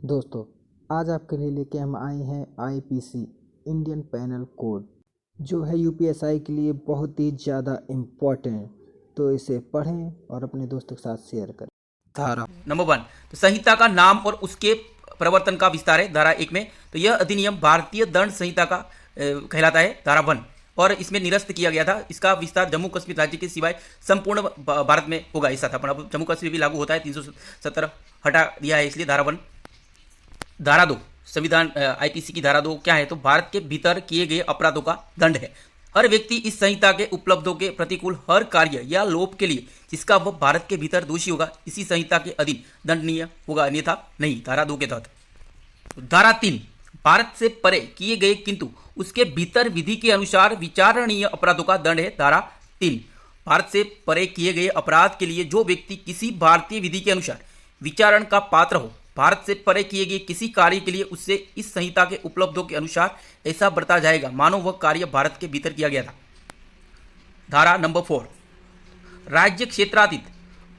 दोस्तों, आज आपके लिए लेके हम आए हैं आईपीसी इंडियन पैनल कोड, जो है यूपीएसआई के लिए बहुत ही ज़्यादा इम्पोर्टेंट। तो इसे पढ़ें और अपने दोस्तों के साथ शेयर करें। धारा नंबर 1, तो संहिता का नाम और उसके प्रवर्तन का विस्तार है धारा 1 में। तो यह अधिनियम भारतीय दंड संहिता का कहलाता है धारा 1, और इसमें निरस्त किया गया था। इसका विस्तार जम्मू कश्मीर राज्य के सिवाय संपूर्ण भारत में होगा ऐसा था, पर अब जम्मू कश्मीर भी लागू होता है। 370 हटा दिया है, इसलिए धारा 1। धारा 2, संविधान आईपीसी की धारा 2 क्या है, तो भारत के भीतर किए गए अपराधों का दंड है। हर व्यक्ति इस संहिता के उपलब्धों के प्रतिकूल हर कार्य या लोप के लिए जिसका वह भारत के भीतर दोषी होगा, इसी संहिता के अधीन दंडनीय होगा, अन्यथा नहीं। धारा 2 के तहत धारा 3, भारत से परे किए गए किंतु उसके भीतर विधि के अनुसार विचारणीय अपराधों का दंड है। धारा 3, भारत से परे किए गए अपराध के लिए जो व्यक्ति किसी भारतीय विधि के अनुसार विचारण का पात्र हो, भारत से परे किए गए किसी कार्य के लिए उससे इस संहिता के उपलब्धों के अनुसार ऐसा बरता जाएगा मानो वह कार्य भारत के भीतर किया गया था। धारा नंबर 4, राज्य क्षेत्रातीत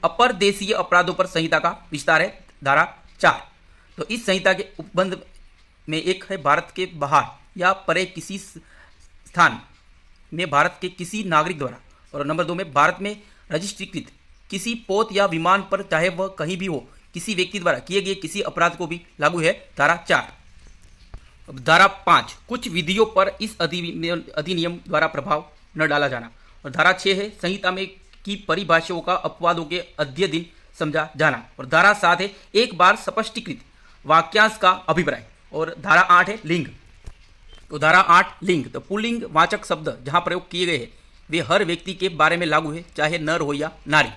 अपर देशीय अपराधों पर संहिता का विस्तार है। धारा 4, तो इस संहिता के उपबंध में एक है भारत के बाहर या परे किसी स्थान में भारत के किसी नागरिक द्वारा, और नंबर 2 में भारत में रजिस्ट्रीकृत किसी पोत या विमान पर चाहे वह कहीं भी हो किसी व्यक्ति द्वारा किए गए किसी अपराध को भी लागू है। धारा 4। अब धारा 5, कुछ विधियों पर इस अधिनियम द्वारा प्रभाव न डाला जाना, और धारा 6 है संहिता में की परिभाषाओं का अपवादों के अध्ययन समझा जाना, और धारा 7 है एक बार स्पष्टीकृत वाक्यांश का अभिप्राय, और धारा 8 है लिंग। तो धारा 8 लिंग, तो पुल्लिंग वाचक शब्द जहां प्रयोग किए गए हैं वे हर व्यक्ति के बारे में लागू है, चाहे नर हो या नारी।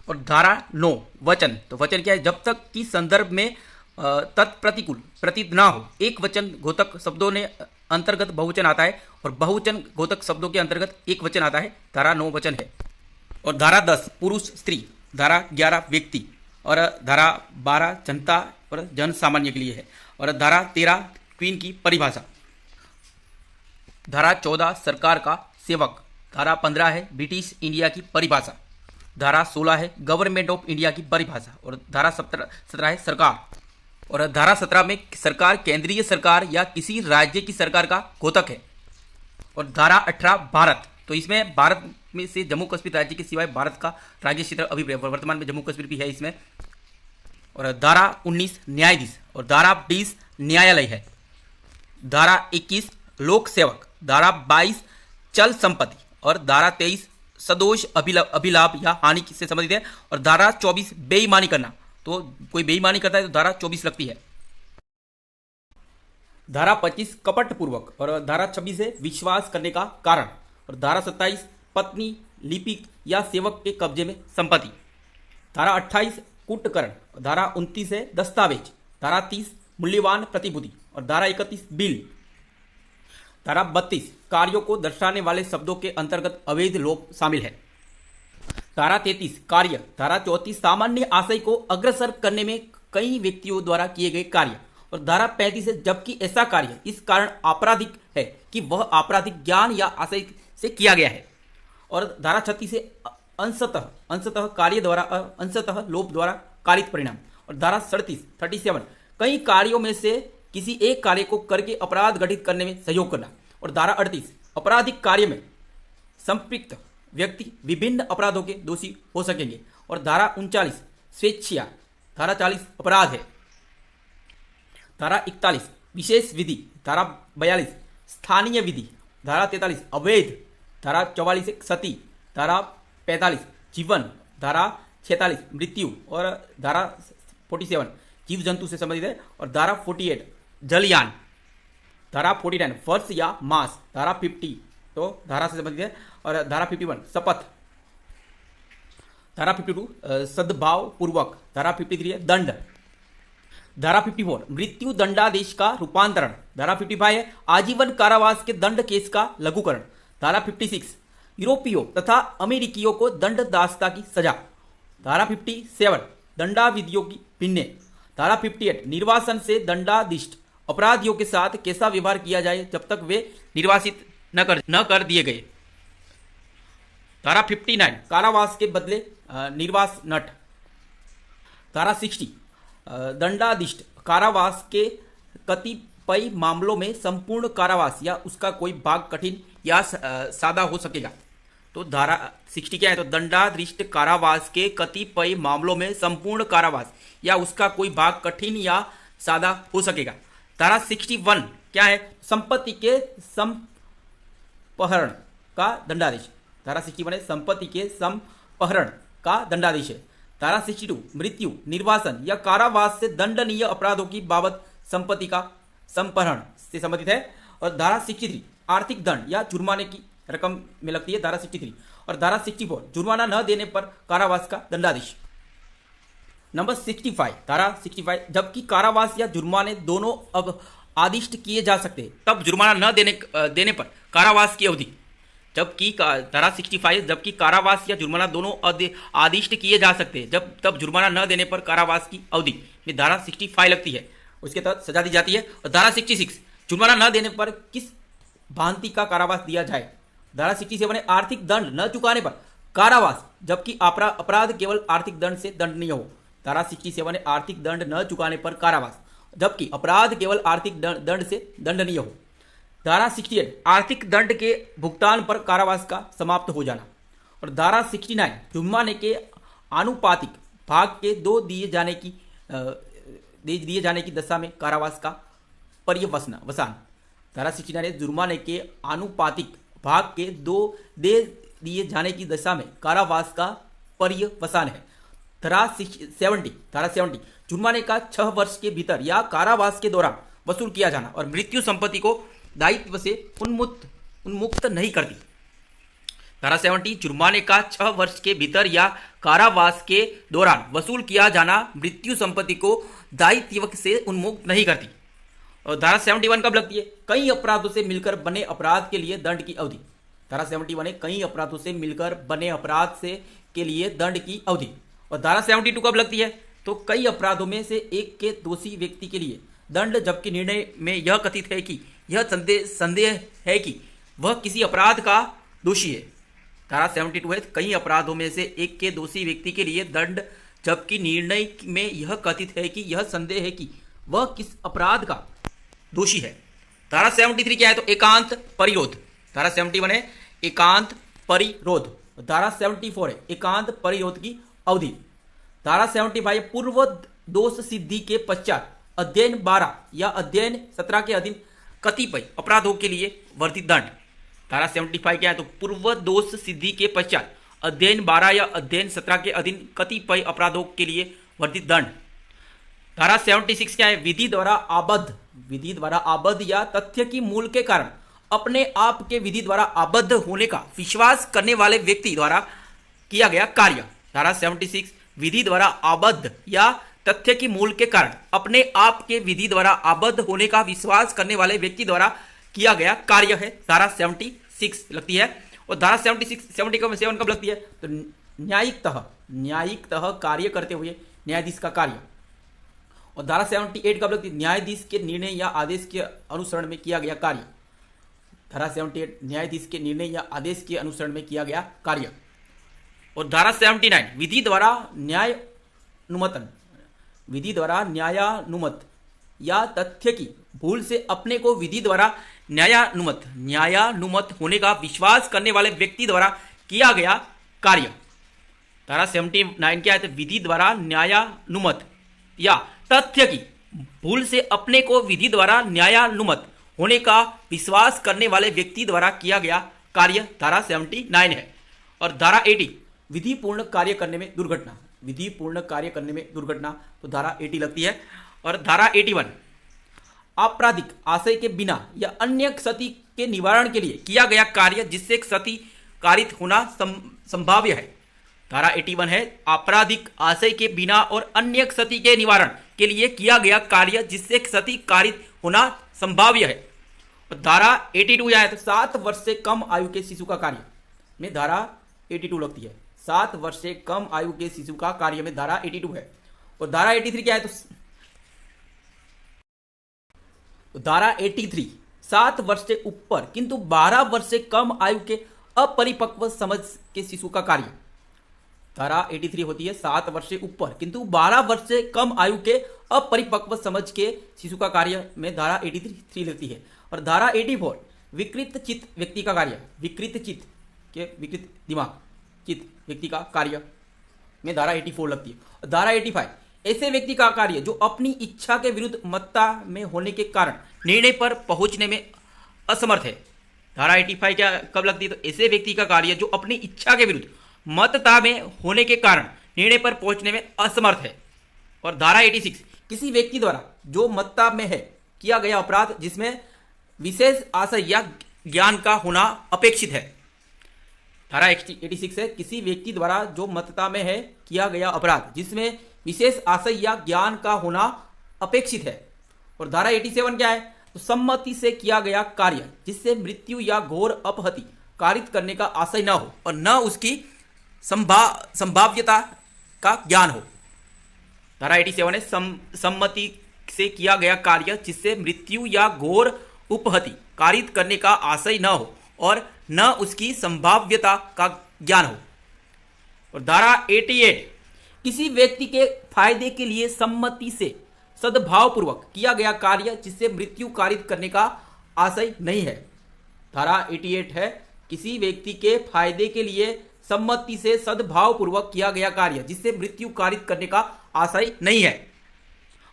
और धारा 9 वचन, तो वचन क्या है, जब तक कि संदर्भ में तत्प्रतिकूल प्रतीत ना हो। एक वचन घोतक शब्दों ने अंतर्गत बहुवचन आता है, और बहुवचन घोतक शब्दों के अंतर्गत एक वचन आता है। धारा 9 वचन है। और धारा 10 पुरुष स्त्री, धारा 11 व्यक्ति, और धारा 12 जनता और जन सामान्य के लिए है, और धारा 13 क्वीन की परिभाषा। धारा 14 सरकार का सेवक, धारा 15 है ब्रिटिश इंडिया की परिभाषा, धारा 16 है गवर्नमेंट ऑफ इंडिया की परिभाषा, और धारा 17 है सरकार, और धारा 17 में सरकार केंद्रीय सरकार या किसी राज्य की सरकार का घोतक है। और धारा 18 भारत, तो इसमें भारत में से जम्मू कश्मीर राज्य के सिवाय भारत का राज्य क्षेत्र अभी वर्तमान में जम्मू कश्मीर भी है इसमें। और धारा 19 न्यायाधीश, और धारा 20 न्यायालय है। धारा 21 लोक सेवक, धारा 22 चल संपत्ति, और धारा 23 सदोष अभिलाभ या हानि से संबंधित है, और धारा 24 बेईमानी करना, तो कोई बेईमानी करता है तो धारा 24 लगती है। धारा 25 कपट पूर्वक, और धारा 26 है विश्वास करने का कारण, और धारा 27 पत्नी लिपिक या सेवक के कब्जे में संपत्ति। धारा 28 कूटकरण, धारा 29 है दस्तावेज, धारा 30 मूल्यवान प्रतिभूति, और धारा 31 बिल। धारा 32 कार्यों को दर्शाने वाले शब्दों के अंतर्गत अवैध लोप शामिल है। धारा 33 कार्य, धारा 34 सामान्य आशय को अग्रसर करने में कई व्यक्तियों द्वारा किए गए कार्य, और धारा 35 है जबकि ऐसा कार्य इस कारण आपराधिक है कि वह आपराधिक ज्ञान या आशय से किया गया है। और धारा 36 है अंशतः कार्य द्वारा अंशतः लोप द्वारा कारित परिणाम, और धारा 37 कई कार्यों में से किसी एक कार्य को करके अपराध घटित करने में सहयोग करना, और धारा 38 आपराधिक कार्य में संपृक्त व्यक्ति विभिन्न अपराधों के दोषी हो सकेंगे, और धारा 39 स्वेच्छा, धारा 40 अपराध है। धारा 41 विशेष विधि, धारा 42 स्थानीय विधि, धारा 43 अवैध, धारा 44 सती, धारा 45 जीवन, धारा 46 मृत्यु, और धारा 47 जीव जंतु से संबंधित है, और धारा 48 जलयान, धारा 49 फर्श या मांस, धारा 50 तो धारा से संबंधित है, और धारा 51 शपथ, धारा 52 सद्भाव पूर्वक, धारा 53 है दंड, धारा 54 मृत्यु दंडादेश का रूपांतरण, धारा 55 है आजीवन कारावास के दंड केस का लघुकरण, धारा 56 यूरोपियों तथा अमेरिकियों को दंडदास्ता की सजा, धारा 57 दंडाविधियों की भिन्न, धारा 58 निर्वासन से दंडादिष्ट अपराधियों के साथ कैसा व्यवहार किया जाए जब तक वे निर्वासित न कर दिए गए, धारा 59 कारावास के बदले निर्वास नट, धारा 60 दंडादिष्ट कारावास के कतिपय मामलों में संपूर्ण कारावास या उसका कोई भाग कठिन या सादा हो सकेगा। तो धारा 60 क्या है, तो दंडाधिष्ट कारावास के कतिपय मामलों में संपूर्ण कारावास या उसका कोई भाग कठिन या सादा हो सकेगा। धारा 61 क्या है, संपत्ति के संपहरण का दंडादेश। धारा 61 है संपत्ति के संपहरण का दंडादेश है। धारा 62 मृत्यु, निर्वासन या कारावास से दंडनीय अपराधों की बाबत संपत्ति का संपहरण से संबंधित है। और धारा 63 आर्थिक दंड या जुर्माने की रकम में लगती है धारा 63। और धारा 64 जुर्माना न देने पर कारावास का दंडादेश। नंबर 65 धारा 65 जबकि कारावास या जुर्माने दोनों अब आदिष्ट किए जा सकते हैं तब जुर्माना न देने पर कारावास की अवधि। जबकि धारा 65 जबकि कारावास या जुर्माना दोनों आदिष्ट किए जा सकते हैं तब जुर्माना न देने पर कारावास की अवधि में धारा 65 लगती है, उसके तहत सजा दी जाती है। और धारा 66 जुर्माना न देने पर किस भांति का कारावास दिया जाए। धारा 67 है आर्थिक दंड न चुकाने पर कारावास जबकि अपराध केवल आर्थिक दंड से दंडनीय हो। धारा 67 है आर्थिक दंड न चुकाने पर कारावास जबकि अपराध केवल आर्थिक दंड से दंडनीय हो। धारा 68 आर्थिक दंड के भुगतान पर कारावास का समाप्त हो जाना। और धारा 69 जुर्माने के आनुपातिक भाग के दिए जाने की दशा में कारावास का पर्यवसान। धारा 69 है जुर्माने के आनुपातिक भाग के दिए जाने की दशा में कारावास का पर्यवसान है। धारा 70 जुर्माने का 6 वर्ष के भीतर या कारावास के दौरान वसूल किया जाना और मृत्यु संपत्ति को दायित्व से उन्मुक्त नहीं करती। धारा 70 जुर्माने का 6 वर्ष के भीतर या कारावास के दौरान वसूल किया जाना मृत्यु संपत्ति को दायित्व से उन्मुक्त नहीं करती। और धारा 71 कब लगती है, कई अपराधों से मिलकर बने अपराध के लिए दंड की अवधि। धारा 71 है कई अपराधों से मिलकर बने अपराध के लिए दंड की अवधि। और धारा 72 कब लगती है, तो कई अपराधों में से एक के दोषी व्यक्ति के लिए दंड जबकि निर्णय में यह कथित है कि यह संदेह है कि वह किसी अपराध का दोषी है। धारा 72 है कई अपराधों में से एक के दोषी व्यक्ति के लिए दंड जबकि निर्णय में यह कथित है कि यह संदेह है कि वह किस अपराध का दोषी है। धारा 73 क्या है, तो एकांत परिरोध। धारा 71 है एकांत परिरोध। धारा 74 है एकांत परिरोध की अवधि। धारा 75 पूर्व दोष सिद्धि के पश्चात अध्ययन 12 या अध्ययन 17 के अधीन कतिपय अपराधों के लिए वर्धित दंड। धारा 75 क्या है, तो पूर्व दोष सिद्धि के पश्चात अध्ययन 12 या अध्ययन 17 के अधीन कतिपय अपराधों के लिए वर्धित दंड। धारा 76 क्या है, विधि द्वारा आबद्ध या तथ्य की मूल के कारण अपने आप के विधि द्वारा आबद्ध होने का विश्वास करने वाले व्यक्ति द्वारा किया गया कार्य। धारा 76 विधि द्वारा आबद्ध या तथ्य की मूल के कारण अपने आप के विधि द्वारा आबद्ध होने का विश्वास करने वाले व्यक्ति द्वारा किया गया कार्य है। धारा 76 लगती है। और धारा 77 कब लगती है, तो न्यायिकतः कार्य करते हुए न्यायाधीश का कार्य। और धारा 78 कब लगती है, न्यायाधीश के निर्णय या आदेश के अनुसरण में किया गया कार्य। धारा 78 न्यायाधीश के निर्णय या आदेश के अनुसरण में किया गया कार्य। और धारा 79 विधि द्वारा न्यायानुमत या तथ्य की भूल से अपने को विधि द्वारा न्यायानुमत होने का विश्वास करने वाले व्यक्ति द्वारा किया गया कार्य। धारा 79 क्या है, तो विधि द्वारा न्यायानुमत या तथ्य की भूल से अपने को विधि द्वारा न्यायानुमत होने का विश्वास करने वाले व्यक्ति द्वारा किया गया कार्य। धारा 79 है। और धारा 80 विधि पूर्ण कार्य करने में दुर्घटना, तो धारा 80 लगती है। और धारा 81 आपराधिक आशय के बिना या अन्य क्षति के निवारण के लिए किया गया कार्य जिससे क्षति कारित होना संभाव्य है। धारा 81 है आपराधिक आशय के बिना और अन्य क्षति के निवारण के लिए किया गया कार्य जिससे क्षति कारित होना संभाव्य है। और धारा 82 है, तो 7 वर्ष से कम आयु के शिशु का कार्य में धारा 82 लगती है। 7 वर्ष से कम आयु के शिशु का कार्य में धारा 82 है। और धारा 83 क्या है, तो धारा 83 7 वर्ष से ऊपर किंतु 12 वर्ष से कम आयु के अपरिपक्व समझ के शिशु का कार्य। धारा 83 होती है 7 वर्ष से ऊपर किंतु 12 वर्ष से कम आयु के अपरिपक्व समझ के शिशु का कार्य में धारा 83 लगती है। और धारा 84 विकृत चित्त व्यक्ति का कार्य, विकृत चित्त के विकृत दिमाग चित्त व्यक्ति का कार्य में धारा 84 लगती है। और धारा 85 ऐसे व्यक्ति का कार्य जो अपनी इच्छा के विरुद्ध मत्ता में होने के कारण निर्णय पर पहुंचने में असमर्थ है। धारा 85 क्या कब लगती है? तो ऐसे व्यक्ति का कार्य जो अपनी इच्छा के विरुद्ध मतता में होने के कारण निर्णय पर पहुंचने में असमर्थ है। और धारा 86 किसी व्यक्ति द्वारा जो मतता में है किया गया अपराध जिसमें विशेष आशय या ज्ञान का होना अपेक्षित है। धारा 86 है किसी व्यक्ति द्वारा जो मतता में है किया गया अपराध जिसमें विशेष आशय या ज्ञान का होना अपेक्षित है। और धारा 87 क्या है? तो सम्मति से किया गया कार्य जिससे मृत्यु या घोर अपहति कारित करने का आशय न हो और न उसकी संभाव्यता का ज्ञान हो। धारा 87 है सम्मति से किया गया कार्य जिससे मृत्यु या घोर उपहति कारित करने का आशय न हो और न उसकी संभाव्यता का ज्ञान हो। और धारा 88 किसी व्यक्ति के फायदे के लिए सम्मति से सद्भावपूर्वक किया गया कार्य जिससे मृत्यु कारित करने का आशय नहीं है। धारा 88 है किसी व्यक्ति के फायदे के लिए सम्मति से सद्भावपूर्वक किया गया कार्य जिससे मृत्यु कारित करने का आशय नहीं है।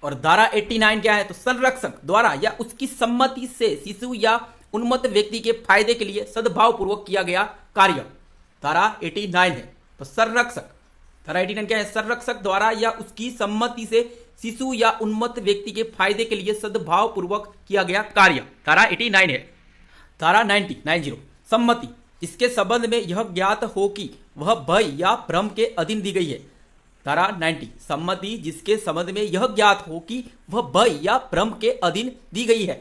और धारा 89 क्या है? तो संरक्षक द्वारा या उसकी सम्मति से शिशु या उन्मत्त व्यक्ति के फायदे के लिए सद्भावपूर्वक किया गया कार्य। धारा 89 है तो संरक्षक, धारा 89 क्या है? संरक्षक द्वारा या उसकी सम्मति से शिशु या उन्मत्त व्यक्ति के फायदे के लिए सद्भावपूर्वक किया गया कार्य। धारा 89 है। धारा 90 सम्मति जिसके संबंध में यह ज्ञात हो कि वह भय या भ्रम के अधीन दी गई है। धारा 90 सम्मति जिसके संबंध में यह ज्ञात हो कि वह भय या भ्रम के अधीन दी गई है।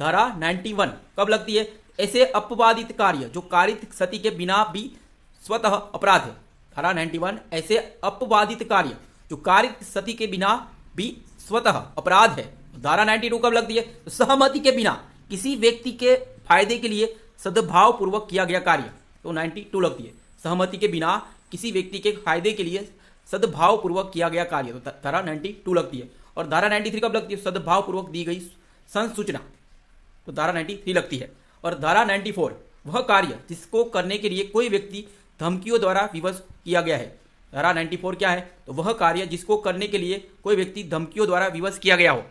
धारा 91 कब लगती है? ऐसे अपवादित कार्य जो कारित क्षति के बिना भी स्वतः अपराध है। धारा 91 ऐसे अपवादित कार्य जो कारित क्षति के बिना भी स्वतः अपराध है। धारा 92 कब लगती है? तो सहमति के बिना किसी व्यक्ति के फायदे के लिए सद्भावपूर्वक किया गया कार्य, तो 92 लगती है। सहमति के बिना किसी व्यक्ति के फायदे के लिए सद्भावपूर्वक किया गया कार्य, तो धारा 92 लगती है। और धारा 93 कब लगती है? सद्भावपूर्वक दी गई संसूचना, तो धारा 93 लगती है। और धारा 94 वह कार्य जिसको करने के लिए कोई व्यक्ति धमकियों द्वारा विवश किया गया है। धारा 94 क्या है? तो वह कार्य जिसको करने के लिए कोई व्यक्ति धमकियों द्वारा विवश किया गया हो।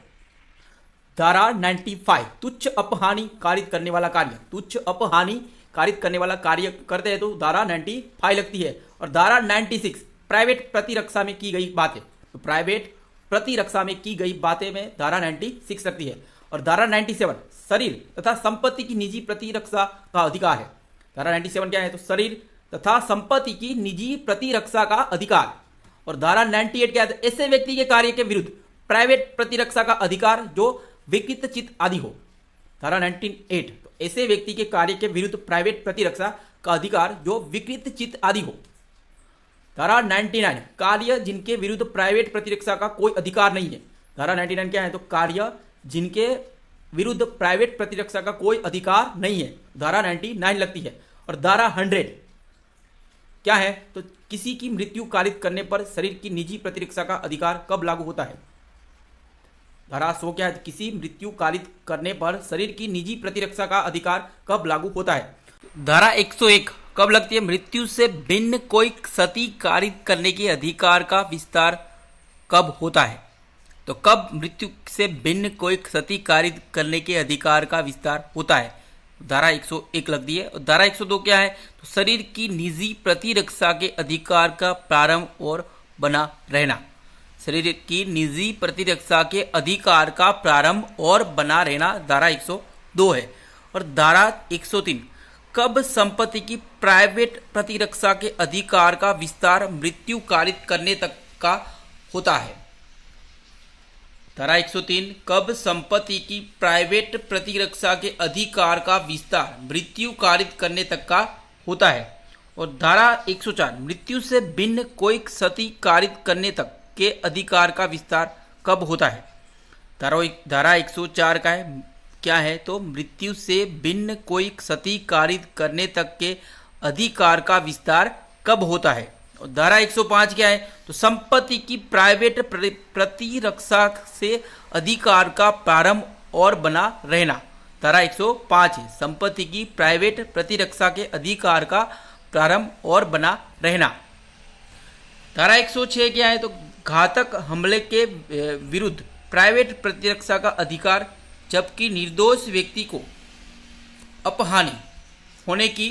धारा 95 तुच्छ अपहानि कारित करने वाला कार्य, तुच्छ अपहानि कारित करने वाला कार्य करते हैं तो धारा 95 लगती है। और धारा 96 प्राइवेट प्रतिरक्षा में की गई बातें, तो प्राइवेट प्रतिरक्षा में की गई बातें में धारा 96 लगती है। और धारा 97 शरीर तथा संपत्ति की निजी प्रतिरक्षा का अधिकार है। धारा 97 क्या है? तो शरीर तथा संपत्ति की निजी प्रतिरक्षा का अधिकार। और धारा 98 क्या है? तो ऐसे व्यक्ति के कार्य के विरुद्ध प्राइवेट प्रतिरक्षा का अधिकार जो विकृत चित्त आदि हो। धारा 98 तो ऐसे व्यक्ति के कार्य के विरुद्ध प्राइवेट प्रतिरक्षा का अधिकार जो विकृत चित्त आदि हो। धारा 99 कार्य जिनके विरुद्ध प्राइवेट प्रतिरक्षा का कोई अधिकार नहीं है। धारा 99 क्या है? तो कार्य जिनके विरुद्ध प्राइवेट प्रतिरक्षा का कोई अधिकार नहीं है, धारा 99 लगती है। और धारा 100 क्या है? तो किसी की मृत्यु कारित करने पर शरीर की निजी प्रतिरक्षा का अधिकार कब लागू होता है? धारा 100 क्या है? किसी मृत्यु कारित करने पर शरीर की निजी प्रतिरक्षा का अधिकार कब लागू होता है? धारा 101 कब लगती है? मृत्यु से भिन्न कोई क्षति कारित करने के अधिकार का विस्तार कब होता है? तो कब मृत्यु से भिन्न कोई क्षति कारित करने के अधिकार का विस्तार होता है? धारा 101 लगती है। और धारा 102 क्या है? तो शरीर की निजी प्रतिरक्षा के अधिकार का प्रारंभ और बना रहना, शरीर की निजी प्रतिरक्षा के अधिकार का प्रारंभ और बना रहना धारा 102 है। और धारा 103 कब संपत्ति की प्राइवेट प्रतिरक्षा के अधिकार का विस्तार मृत्यु कारित करने तक का होता है? धारा 103 कब संपत्ति की प्राइवेट प्रतिरक्षा के अधिकार का विस्तार मृत्यु कारित करने तक का होता है। और धारा 104 मृत्यु से भिन्न कोई क्षति कारित करने तक के अधिकार का विस्तार कब होता है? धारा 104 का है क्या है? तो मृत्यु से भिन्न कोई क्षति कारित करने तक के अधिकार का विस्तार कब होता है? और धारा 105 क्या है, तो संपत्ति की प्राइवेट प्रतिरक्षा से अधिकार का प्रारंभ और बना रहना। धारा 105 है, संपत्ति की प्राइवेट प्रतिरक्षा के अधिकार का प्रारंभ और बना रहना। धारा 106 क्या है, तो घातक हमले के विरुद्ध प्राइवेट प्रतिरक्षा का अधिकार, जबकि निर्दोष व्यक्ति को अपहानि होने की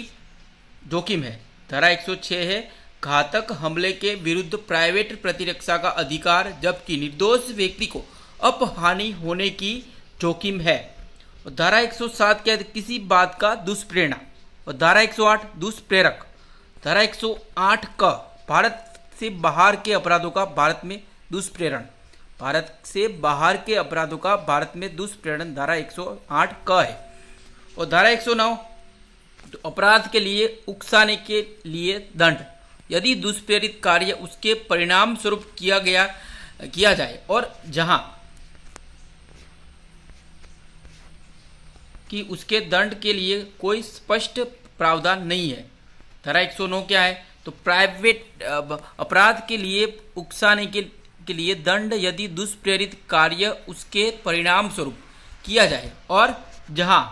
जोखिम है। धारा 106 है, घातक हमले के विरुद्ध प्राइवेट प्रतिरक्षा का अधिकार, जबकि निर्दोष व्यक्ति को अपहानि होने की जोखिम है। और धारा 107 क्या है, किसी बात का दुष्प्रेरणा। और धारा 108 दुष्प्रेरक। धारा 108 का भारत से बाहर के अपराधों का भारत में दुष्प्रेरण। भारत से बाहर के अपराधों का भारत में दुष्प्रेरण धारा 108 का है। और धारा 109 तो अपराध के लिए उकसाने के लिए दंड, यदि दुष्प्रेरित कार्य उसके परिणाम स्वरूप किया जाए और जहां कि उसके दंड के लिए कोई स्पष्ट प्रावधान नहीं है। धारा 109 क्या है, तो प्राइवेट अपराध के लिए उकसाने के लिए दंड, यदि दुष्प्रेरित कार्य उसके परिणाम स्वरूप किया जाए और जहां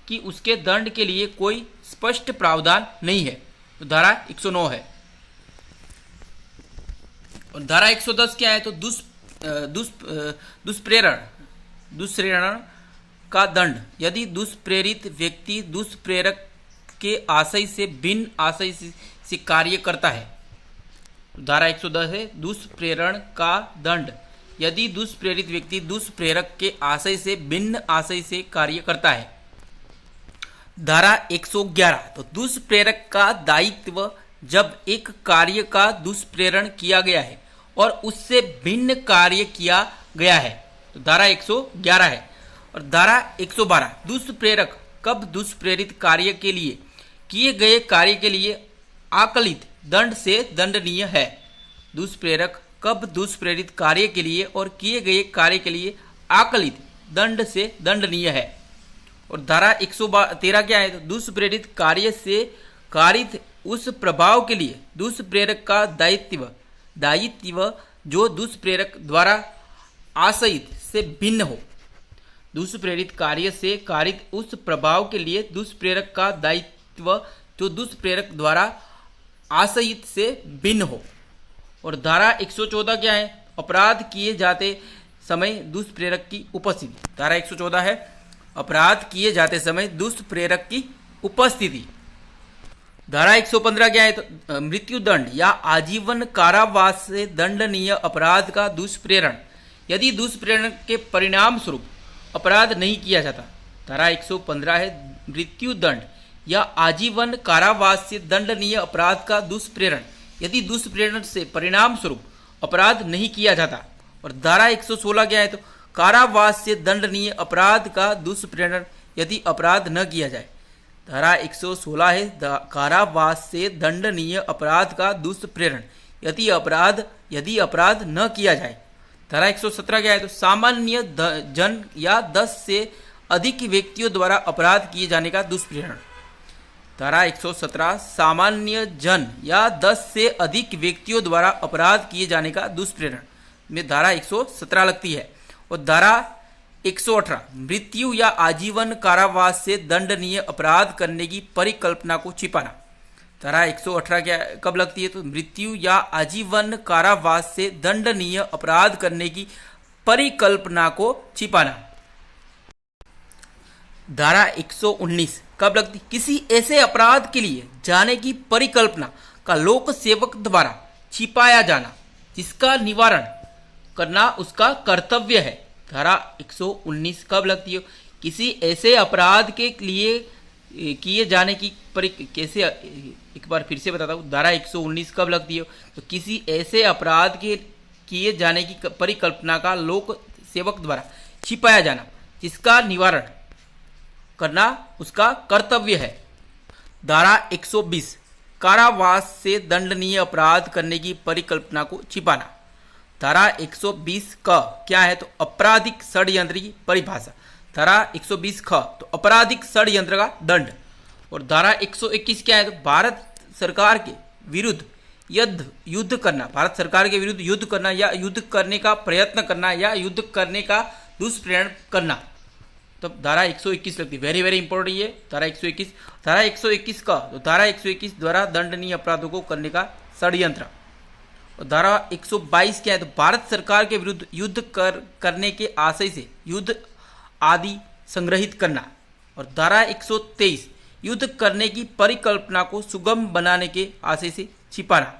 कि उसके दंड के लिए कोई स्पष्ट प्रावधान नहीं है, तो धारा 109 है। और धारा 110 क्या है, तो दुष्प्रेरण का दंड, यदि दुष्प्रेरित व्यक्ति दुष्प्रेरक के आशय से भिन्न आशय से कार्य करता है। धारा 110 है, दुष्प्रेरण का दंड, यदि दुष्प्रेरित व्यक्ति दुष्प्रेरक के आशय से भिन्न आशय से कार्य करता है। धारा 111 तो दुष्प्रेरक का दायित्व, जब एक कार्य का दुष्प्रेरण किया गया है और उससे भिन्न कार्य किया गया है, तो धारा 111 है। और धारा 112 दुष्प्रेरक कब दुष्प्रेरित कार्य के लिए किए गए कार्य के लिए आकलित दंड से दंडनीय है। दुष्प्रेरक कब दुष्प्रेरित कार्य के लिए और किए गए कार्य के लिए आकलित दंड से दंडनीय है। और धारा 113 क्या है, तो दुष्प्रेरित कार्य से कारित उस प्रभाव के लिए दुष्प्रेरक का दायित्व जो दुष्प्रेरक द्वारा आशयित से भिन्न हो। दुष्प्रेरित कार्य से कारित उस प्रभाव के लिए दुष्प्रेरक का दायित्व जो दुष्प्रेरक द्वारा आशयित से भिन्न हो। और धारा 114 क्या है, अपराध किए जाते समय दुष्प्रेरक की उपस्थिति। धारा 114 है, अपराध किए जाते समय दुष्प्रेरक की उपस्थिति। धारा 115 क्या है, तो मृत्युदंड या आजीवन कारावास से दंडनीय अपराध का दुष्प्रेरण, यदि दुष्प्रेरण के परिणाम स्वरूप अपराध नहीं किया जाता। धारा 115 है, मृत्युदंड या आजीवन कारावास से दंडनीय अपराध का दुष्प्रेरण, यदि दुष्प्रेरण से परिणाम स्वरूप अपराध नहीं किया जाता। और धारा 116 क्या है, तो कारावास से दंडनीय अपराध का दुष्प्रेरण, यदि अपराध न किया जाए। धारा 116 है, कारावास से दंडनीय अपराध का दुष्प्रेरण, यदि अपराध न किया जाए। धारा 117 क्या है, तो सामान्य जन या 10 से अधिक व्यक्तियों द्वारा अपराध किए जाने का दुष्प्रेरण। धारा 117 सामान्य जन या 10 से अधिक व्यक्तियों द्वारा अपराध किए जाने का दुष्प्रेरण में धारा 117 लगती है। और धारा 118 मृत्यु या आजीवन कारावास से दंडनीय अपराध करने की परिकल्पना को छिपाना। धारा 118 क्या कब लगती है, तो मृत्यु या आजीवन कारावास से दंडनीय अपराध करने की परिकल्पना को छिपाना। धारा 119 कब लगती, किसी ऐसे अपराध के लिए जाने की परिकल्पना का लोक सेवक द्वारा छिपाया जाना, जिसका निवारण करना उसका कर्तव्य है। धारा 119 कब लगती है, किसी ऐसे अपराध के लिए किए जाने की कैसे, एक बार फिर से बताता हूँ, धारा 119 कब लगती है, तो किसी ऐसे अपराध के किए जाने की परिकल्पना का लोक सेवक द्वारा छिपाया जाना, जिसका निवारण करना उसका कर्तव्य है। धारा 120 कारावास से दंडनीय अपराध करने की परिकल्पना को छिपाना। धारा 120 का क्या है, तो आपराधिक षड्यंत्र की परिभाषा। धारा 120 ख तो आपराधिक षड्यंत्र का दंड। और धारा 121 क्या है, तो भारत सरकार के विरुद्ध युद्ध करना, भारत सरकार के विरुद्ध युद्ध करना या युद्ध करने का प्रयत्न करना या युद्ध करने का दुष्प्रेरण करना, तब धारा 121 लगती है। वेरी वेरी इंपॉर्टेंट ये धारा 121। धारा 121 का, तो धारा 121 द्वारा दंडनीय अपराधों को करने का षड्यंत्र। और धारा 122 क्या है, तो भारत सरकार के विरुद्ध युद्ध करने के आशय से युद्ध आदि संग्रहित करना। और धारा 123 युद्ध करने की परिकल्पना को सुगम बनाने के आशय से छिपाना।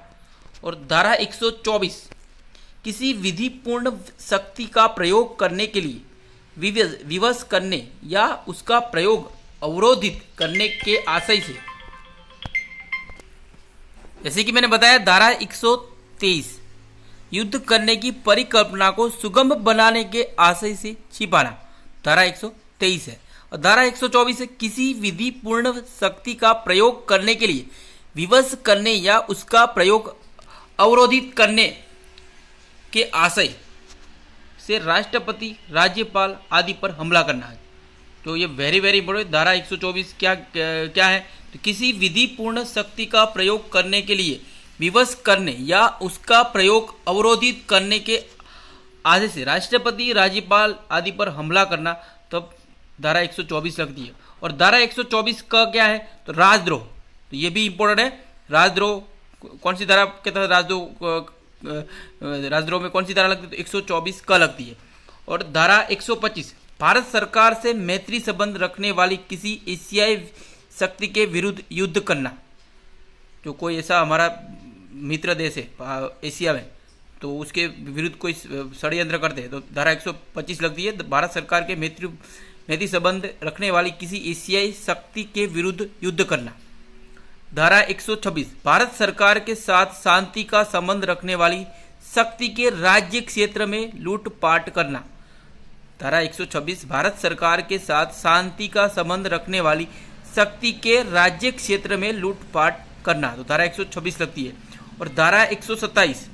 और धारा 124 किसी विधिपूर्ण शक्ति का प्रयोग करने के लिए विवश करने या उसका प्रयोग अवरोधित करने के आशय से, जैसे कि मैंने बताया धारा 123 युद्ध करने की परिकल्पना को सुगम बनाने के आशय से छिपाना, धारा 123 है। और धारा 124 है किसी विधिपूर्ण शक्ति का प्रयोग करने के लिए विवश करने या उसका प्रयोग अवरोधित करने के आशय से राष्ट्रपति, राज्यपाल आदि पर हमला करना है। तो ये वेरी वेरी इंपॉर्टेंट। धारा 124 क्या है, तो किसी विधिपूर्ण शक्ति का प्रयोग करने के लिए विवश करने या उसका प्रयोग अवरोधित करने के आशय से राष्ट्रपति, राज्यपाल आदि पर हमला करना, तब धारा 124 लगती है। और धारा 124 का क्या है, तो राजद्रोह, तो ये भी इंपॉर्टेंट है। राजद्रोह कौन सी धारा के तहत राजद्रोह में कौन सी धारा लगती है, तो 124 का लगती है। और धारा 125 भारत सरकार से मैत्री संबंध रखने वाली किसी एशियाई शक्ति के विरुद्ध युद्ध करना, जो कोई ऐसा हमारा मित्र देश है एशिया में, तो उसके विरुद्ध कोई षड्यंत्र करते हैं, तो धारा 125 लगती है। भारत सरकार के मैत्री संबंध रखने वाली किसी एशियाई शक्ति के विरुद्ध युद्ध करना। धारा 126 भारत सरकार के साथ शांति का संबंध रखने वाली शक्ति के राज्य क्षेत्र में लूटपाट करना। धारा 126 भारत सरकार के साथ शांति का संबंध रखने वाली शक्ति के राज्य क्षेत्र में लूटपाट करना, तो धारा 126 लगती है। और धारा 127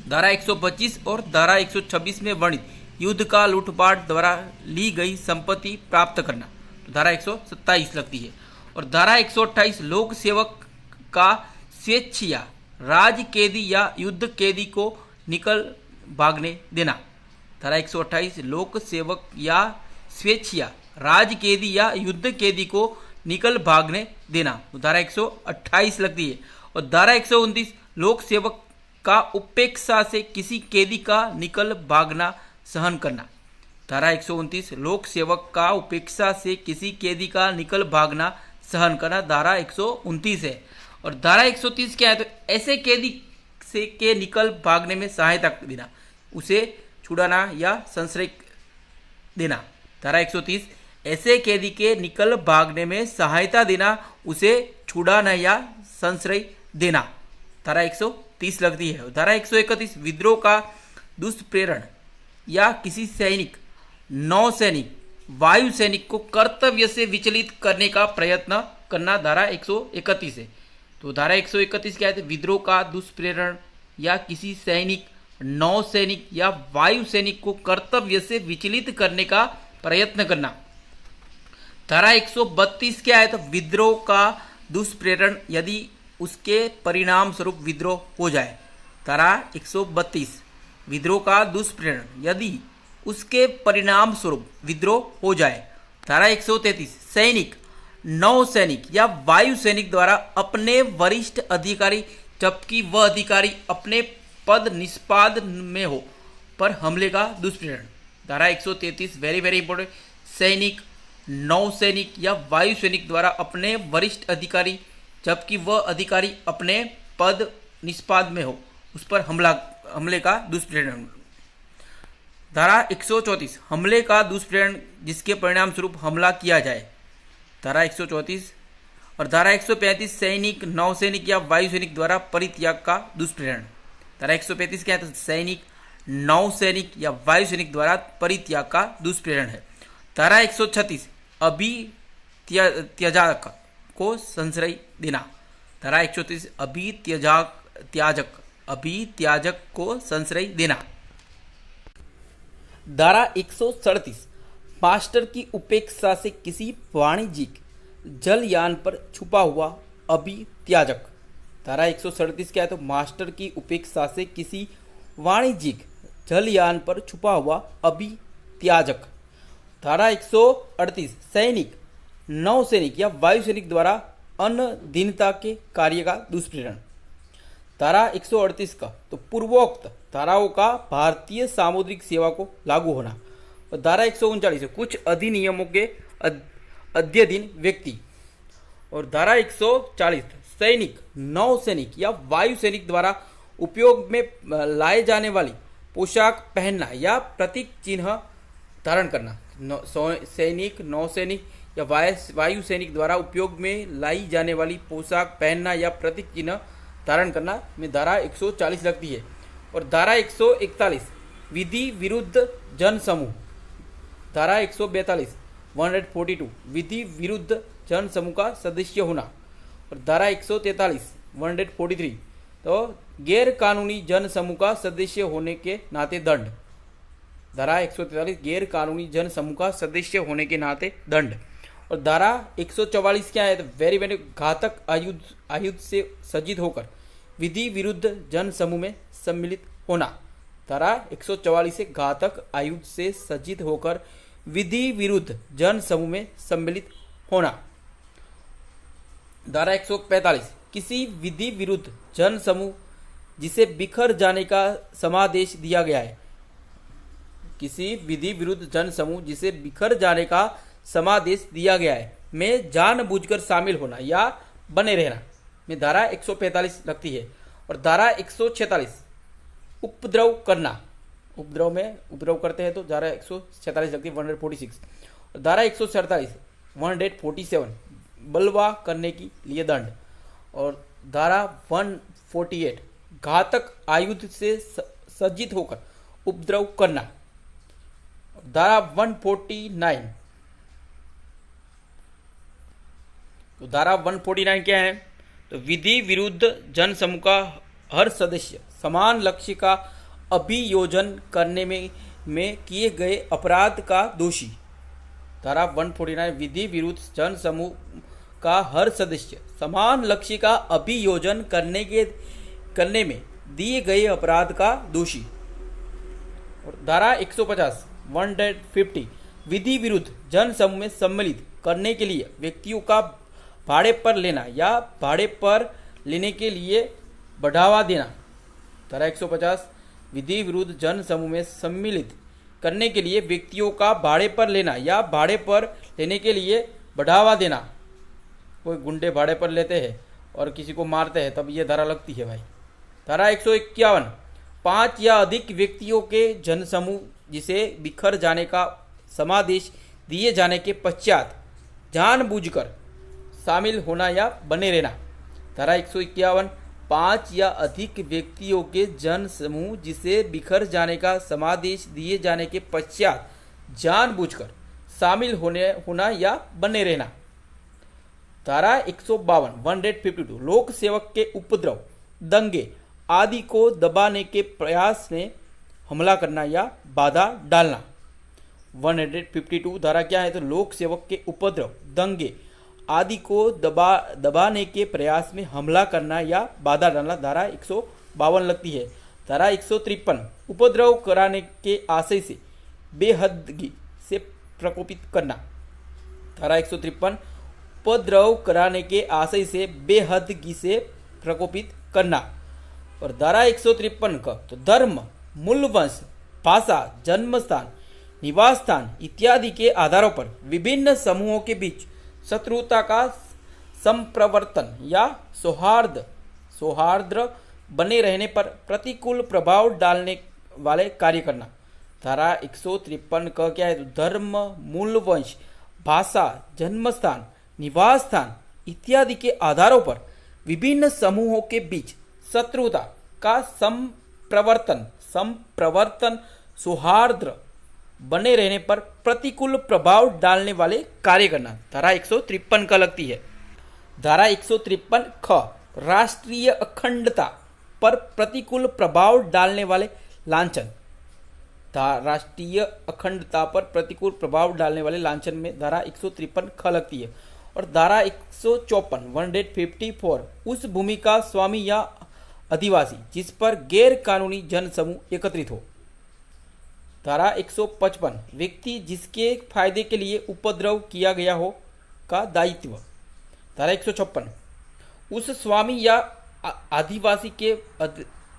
धारा 125 और धारा 126 में वर्णित युद्ध का लूटपाट द्वारा ली गई संपत्ति प्राप्त करना, तो धारा 127 लगती है। और धारा 128 लोक सेवक का स्वेच्छिया राज कैदी या युद्ध कैदी को निकल भागने देना। धारा 128 लोक सेवक या स्वेच्छिया राज कैदी या युद्ध कैदी को निकल भागने देना, तो धारा 128 लगती है। और धारा 129 लोक सेवक का उपेक्षा से किसी कैदी का निकल भागना सहन करना। धारा 129 लोक सेवक का उपेक्षा से किसी कैदी का निकल भागना सहन करना, धारा 129 है। और धारा 130 क्या है, तो ऐसे कैदी से के निकल भागने में सहायता देना, उसे छुड़ाना या संश्रय देना। धारा 130 ऐसे कैदी के निकल भागने में सहायता देना, उसे छुड़ाना या संश्रय देना, धारा 130 लगती है। धारा 131 विद्रोह का दुष्प्रेरण या किसी सैनिक, नौसैनिक, वायु सैनिक को कर्तव्य से विचलित करने का प्रयत्न करना, धारा 131 है। तो धारा 131 क्या है, विद्रोह का दुष्प्रेरण या किसी सैनिक, नौसैनिक या वायु सैनिक को कर्तव्य से विचलित करने का प्रयत्न करना। धारा 132 क्या है, तो विद्रोह का दुष्प्रेरण यदि उसके परिणाम स्वरूप विद्रोह हो जाए। धारा 132 विद्रोह का दुष्प्रेरण यदि उसके परिणाम स्वरूप विद्रोह हो जाए। धारा 133 सैनिक, नौसैनिक या वायु सैनिक द्वारा अपने वरिष्ठ अधिकारी, जबकि वह अधिकारी अपने पद निष्पाद में हो, पर हमले का दुष्प्रेरण। धारा 133 वेरी वेरी इंपॉर्टेंट। सैनिक, नौसैनिक या वायु सैनिक द्वारा अपने वरिष्ठ अधिकारी, जबकि वह अधिकारी अपने पद निष्पाद में हो, उस पर हमले का दुष्प्रेरण। धारा 134 हमले का दुष्प्रेरण जिसके परिणाम स्वरूप हमला किया जाए। धारा 134 और धारा 135 सैनिक, नौसैनिक या वायु सैनिक द्वारा परित्याग का दुष्प्रेरण। धारा 135 क्या है, तो सैनिक, नौसैनिक या वायु सैनिक द्वारा परित्याग का दुष्प्रेरण है। धारा 136 अभित्याजक को संश्रय देना। धारा 136 अभित्याजक को संश्रय देना। धारा 137 मास्टर की उपेक्षा से किसी वाणिज्यिक जलयान पर छुपा हुआ अभित्याजक। धारा 137 क्या है, तो मास्टर की उपेक्षा से किसी वाणिज्यिक जलयान पर छुपा हुआ अभित्याजक। धारा 138 सैनिक, नौसैनिक या वायुसैनिक द्वारा अनधीनता के कार्य का दुष्प्रेरण। धारा 138 का तो पूर्वोक्त धाराओं का भारतीय सामुद्रिक सेवा को लागू होना। और धारा 139 कुछ अधिनियमों के अध्ययन व्यक्ति। और धारा 140 सैनिक, नौसैनिक या वायुसैनिक द्वारा उपयोग में लाए जाने वाली पोशाक पहनना या प्रतीक चिन्ह धारण करना। सैनिक, नौसैनिक या वायु सैनिक द्वारा उपयोग में लाई जाने वाली पोशाक पहनना या प्रतीक चिन्ह धारण करना में धारा 140 लगती है। और धारा 141 विधि विरुद्ध जन समूह। धारा 142 142 विधि विरुद्ध जन समूह का सदस्य होना। और धारा 143 143 तो गैर कानूनी जन समूह का सदस्य होने के नाते दंड। धारा 143 गैर कानूनी जन समूह का सदस्य होने के नाते दंड। और धारा 144 क्या है, तो वेरी वेरी घातक आयुध से सज्जित होकर विधि विरुद्ध जन समूह में सम्मिलित होना। धारा 144 से घातक आयुध से सज्जित होकर विधि विरुद्ध जन समूह में सम्मिलित होना। धारा 145 किसी विधि विरुद्ध जन समूह जिसे बिखर जाने का समादेश दिया गया है। किसी विधि विरुद्ध जन समूह जिसे बिखर जाने का समादेश दिया गया है में जानबूझकर शामिल होना या बने रहना में धारा 145 लगती है। और धारा 146 उपद्रव करना, उपद्रव में उपद्रव करते हैं तो धारा 146 लगती है 146। और धारा 147 147 बलवा करने के लिए दंड। और धारा 148 घातक आयुध से सज्जित होकर उपद्रव करना। धारा 149 तो धारा 149 क्या है, तो विधि विरुद्ध जन समूह का हर सदस्य समान लक्ष्य का अभियोजन करने में किए गए अपराध का दोषी। धारा 149 विधि विरुद्ध जन समूह का हर सदस्य समान लक्ष्य का अभियोजन करने में दिए गए अपराध का दोषी। और धारा 150 150 विधि विरुद्ध जन समूह में सम्मिलित करने के लिए व्यक्तियों का भाड़े पर लेना या भाड़े पर लेने के लिए बढ़ावा देना। धारा 150 विधि विरुद्ध जन समूह में सम्मिलित करने के लिए व्यक्तियों का भाड़े पर लेना या भाड़े पर लेने के लिए बढ़ावा देना। कोई गुंडे भाड़े पर लेते हैं और किसी को मारते हैं तब ये धारा लगती है भाई। धारा 151 5 या अधिक व्यक्तियों के जन समूह जिसे बिखर जाने का समादेश दिए जाने के पश्चात जानबूझकर शामिल होना या बने रहना। धारा 151 5 या अधिक व्यक्तियों के जन समूह जिसे बिखर जाने का समादेश दिए जाने के पश्चात जानबूझकर शामिल होना या बने रहना। धारा 152 152 लोक सेवक के उपद्रव, दंगे आदि को दबाने के प्रयास में हमला करना या बाधा डालना। 152 धारा क्या है, तो लोक सेवक के उपद्रव, दंगे आदि को दबाने के प्रयास में हमला करना या बाधा डालना। धारा 152 लगती है। धारा 153 उपद्रव कराने के आशय से बेहदगी से प्रकोपित करना। धारा 153 उपद्रव कराने के आशय से बेहदगी से प्रकोपित करना। और धारा 153 का तो धर्म, मूल वंश, भाषा, जन्मस्थान, निवास स्थान इत्यादि के आधारों पर विभिन्न समूहों के बीच शत्रुता का संप्रवर्तन या सौहार्द बने रहने पर प्रतिकूल प्रभाव डालने वाले कार्य करना। धारा 153 का क्या है, तो धर्म, मूल वंश, भाषा, जन्मस्थान, निवास स्थान इत्यादि के आधारों पर विभिन्न समूहों के बीच शत्रुता का संप्रवर्तन सौहार्द बने रहने पर प्रतिकूल प्रभाव डालने वाले कार्य करना। धारा 153 का लगती है। धारा 153 ख राष्ट्रीय अखंडता पर प्रतिकूल प्रभाव डालने वाले लांछन। राष्ट्रीय अखंडता पर प्रतिकूल प्रभाव डालने वाले लांछन में धारा 153 ख लगती है। और धारा 154 उस भूमि का स्वामी या अधिवासी जिस पर गैर कानूनी जन समूह एकत्रित हो। धारा 155 व्यक्ति जिसके फायदे के लिए उपद्रव किया गया हो का दायित्व। धारा 156 उस स्वामी या आदिवासी के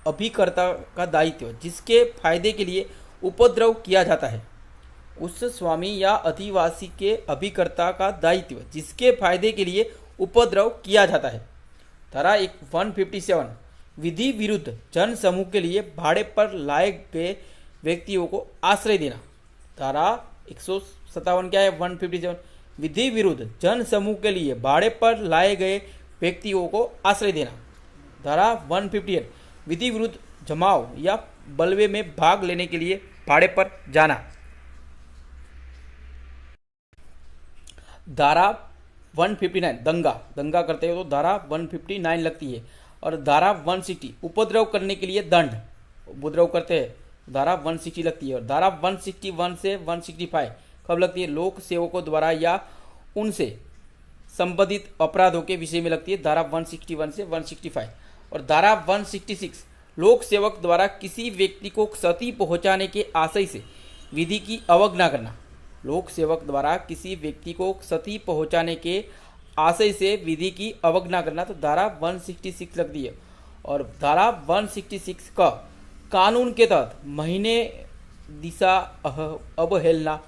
अभिकर्ता का दायित्व जिसके फायदे के लिए उपद्रव किया जाता है। उस स्वामी या अधिवासी के अभिकर्ता का दायित्व जिसके फायदे के लिए उपद्रव किया जाता है। धारा 157 विधि विरुद्ध जन समूह के लिए भाड़े पर लाए गए व्यक्तियों को आश्रय देना। धारा 157 क्या है 157 विधि विरुद्ध जन समूह के लिए भाड़े पर लाए गए व्यक्तियों को आश्रय देना। धारा 158 विधि विरुद्ध जमाव या बलवे में भाग लेने के लिए भाड़े पर जाना। धारा 159 दंगा करते हो तो धारा 159 लगती है। और धारा 160 उपद्रव करने के लिए दंड, उपद्रव करते हैं धारा 160 लगती है। और धारा 161 से 165 कब लगती है? लोक सेवकों द्वारा या उनसे संबंधित अपराधों के विषय में लगती है, धारा 161 से 165। और धारा 166 लोक सेवक द्वारा किसी व्यक्ति को क्षति पहुंचाने के आशय से विधि की अवज्ञा करना। लोक सेवक द्वारा किसी व्यक्ति को क्षति पहुंचाने के आशय से विधि की अवज्ञा करना, तो धारा 166 लगती है। और धारा 166 का कानून के तहत महीने दिशा अवहेलना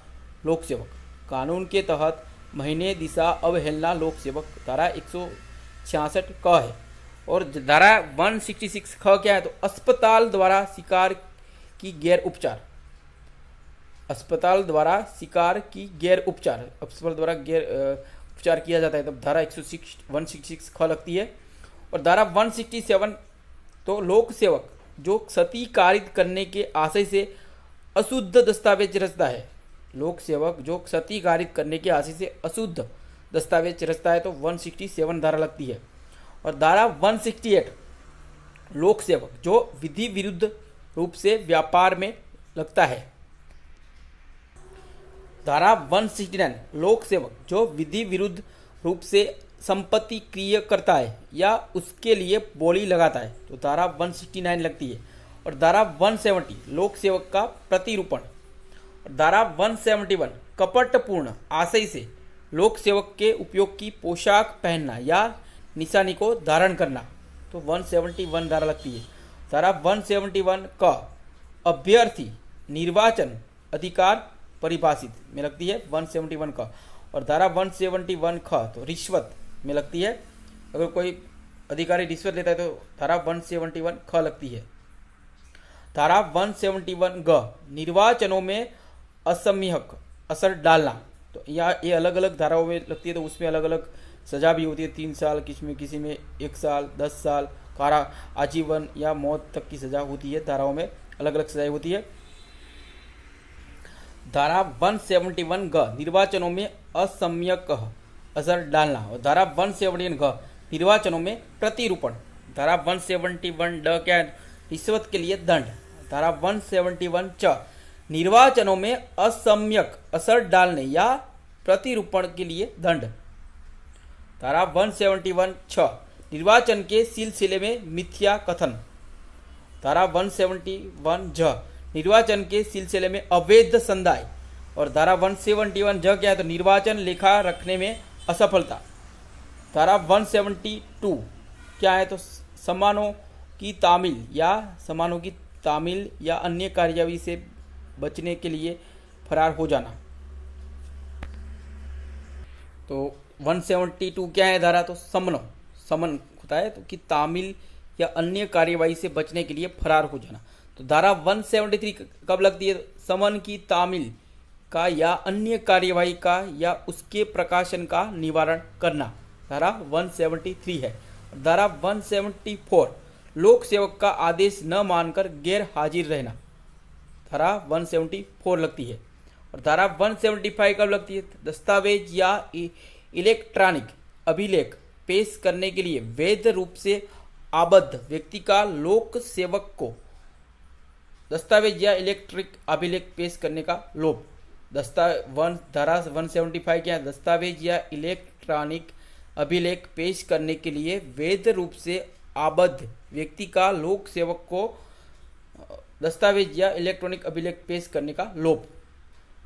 लोक सेवक, कानून के तहत महीने दिशा अवहेलना लोक सेवक धारा 166 क है। और धारा 166 ख क्या है? तो अस्पताल द्वारा शिकार की गैर उपचार, अस्पताल द्वारा शिकार की गैर उपचार, अस्पताल द्वारा गैर उपचार किया जाता है तब धारा 166 ख लगती है। और धारा 167 तो लोक सेवक जो क्षति कारित करने के आशय से अशुद्ध दस्तावेज रचता है, लोक सेवक जो क्षति कारित करने के आशय से अशुद्ध दस्तावेज रचता है तो 167 धारा लगती है। और धारा 168 लोक सेवक जो विधि विरुद्ध रूप से व्यापार में लगता है। धारा 169 लोक सेवक जो विधि विरुद्ध रूप से संपत्ति क्रिय करता है या उसके लिए बोली लगाता है तो धारा 169 लगती है। और धारा 170 लोक सेवक का प्रतिरूपण। और धारा 171 कपटपूर्ण आशय से लोक सेवक के उपयोग की पोशाक पहनना या निशानी को धारण करना तो 171 धारा लगती है। धारा 171 का अभ्यर्थी निर्वाचन अधिकार परिभाषित में लगती है 171 का। और धारा 171 ख तो रिश्वत में लगती है, अगर कोई अधिकारी रिश्वत लेता है तो धारा 171 ख लगती है। धारा 171 ग निर्वाचनों में असम्यक असर डालना, तो यहाँ ये अलग अलग धाराओं में लगती है तो उसमें अलग अलग सजा भी होती है, 3 साल, किसी में 1 साल, 10 साल, कारा आजीवन या मौत तक की सजा होती है। धाराओं में अलग अलग सजाएं होती है। धारा 171 ग निर्वाचनों में असम्यक असर डालना। और धारा 171 ग निर्वाचनों में प्रतिरूपण। धारा 171 ड क्या है? रिश्वत के लिए दंड। धारा 171 च निर्वाचनों में असम्यक असर डालने या प्रतिरूपण के लिए दंड। धारा 171 छ निर्वाचन के सिलसिले में मिथ्या कथन। धारा 171 झ निर्वाचन के सिलसिले में अवैध संदाय। और धारा 171 ज क्या है? तो निर्वाचन लेखा रखने में असफलता। धारा 172 क्या है? तो समानों की तामील या अन्य कार्यवाही से बचने के लिए फरार हो जाना। तो 172 क्या है धारा? तो समन होता है तो कि तामील या अन्य कार्यवाही से बचने के लिए फरार हो जाना। तो धारा 173 कब लगती है? समन की तामील का या अन्य कार्यवाही का या उसके प्रकाशन का निवारण करना, धारा 173 है। धारा 174 लोक सेवक का आदेश न मानकर गैर हाजिर रहना, धारा 174 लगती है। और धारा 175 कब लगती है? दस्तावेज या इलेक्ट्रॉनिक अभिलेख पेश करने के लिए वैध रूप से आबद्ध व्यक्ति का लोक सेवक को दस्तावेज या इलेक्ट्रिक अभिलेख पेश करने का लोभ, धारा 175 क्या है? दस्तावेज या इलेक्ट्रॉनिक अभिलेख पेश करने के लिए वैध रूप से आबद्ध व्यक्ति का लोक सेवक को दस्तावेज या इलेक्ट्रॉनिक अभिलेख पेश करने का लोभ।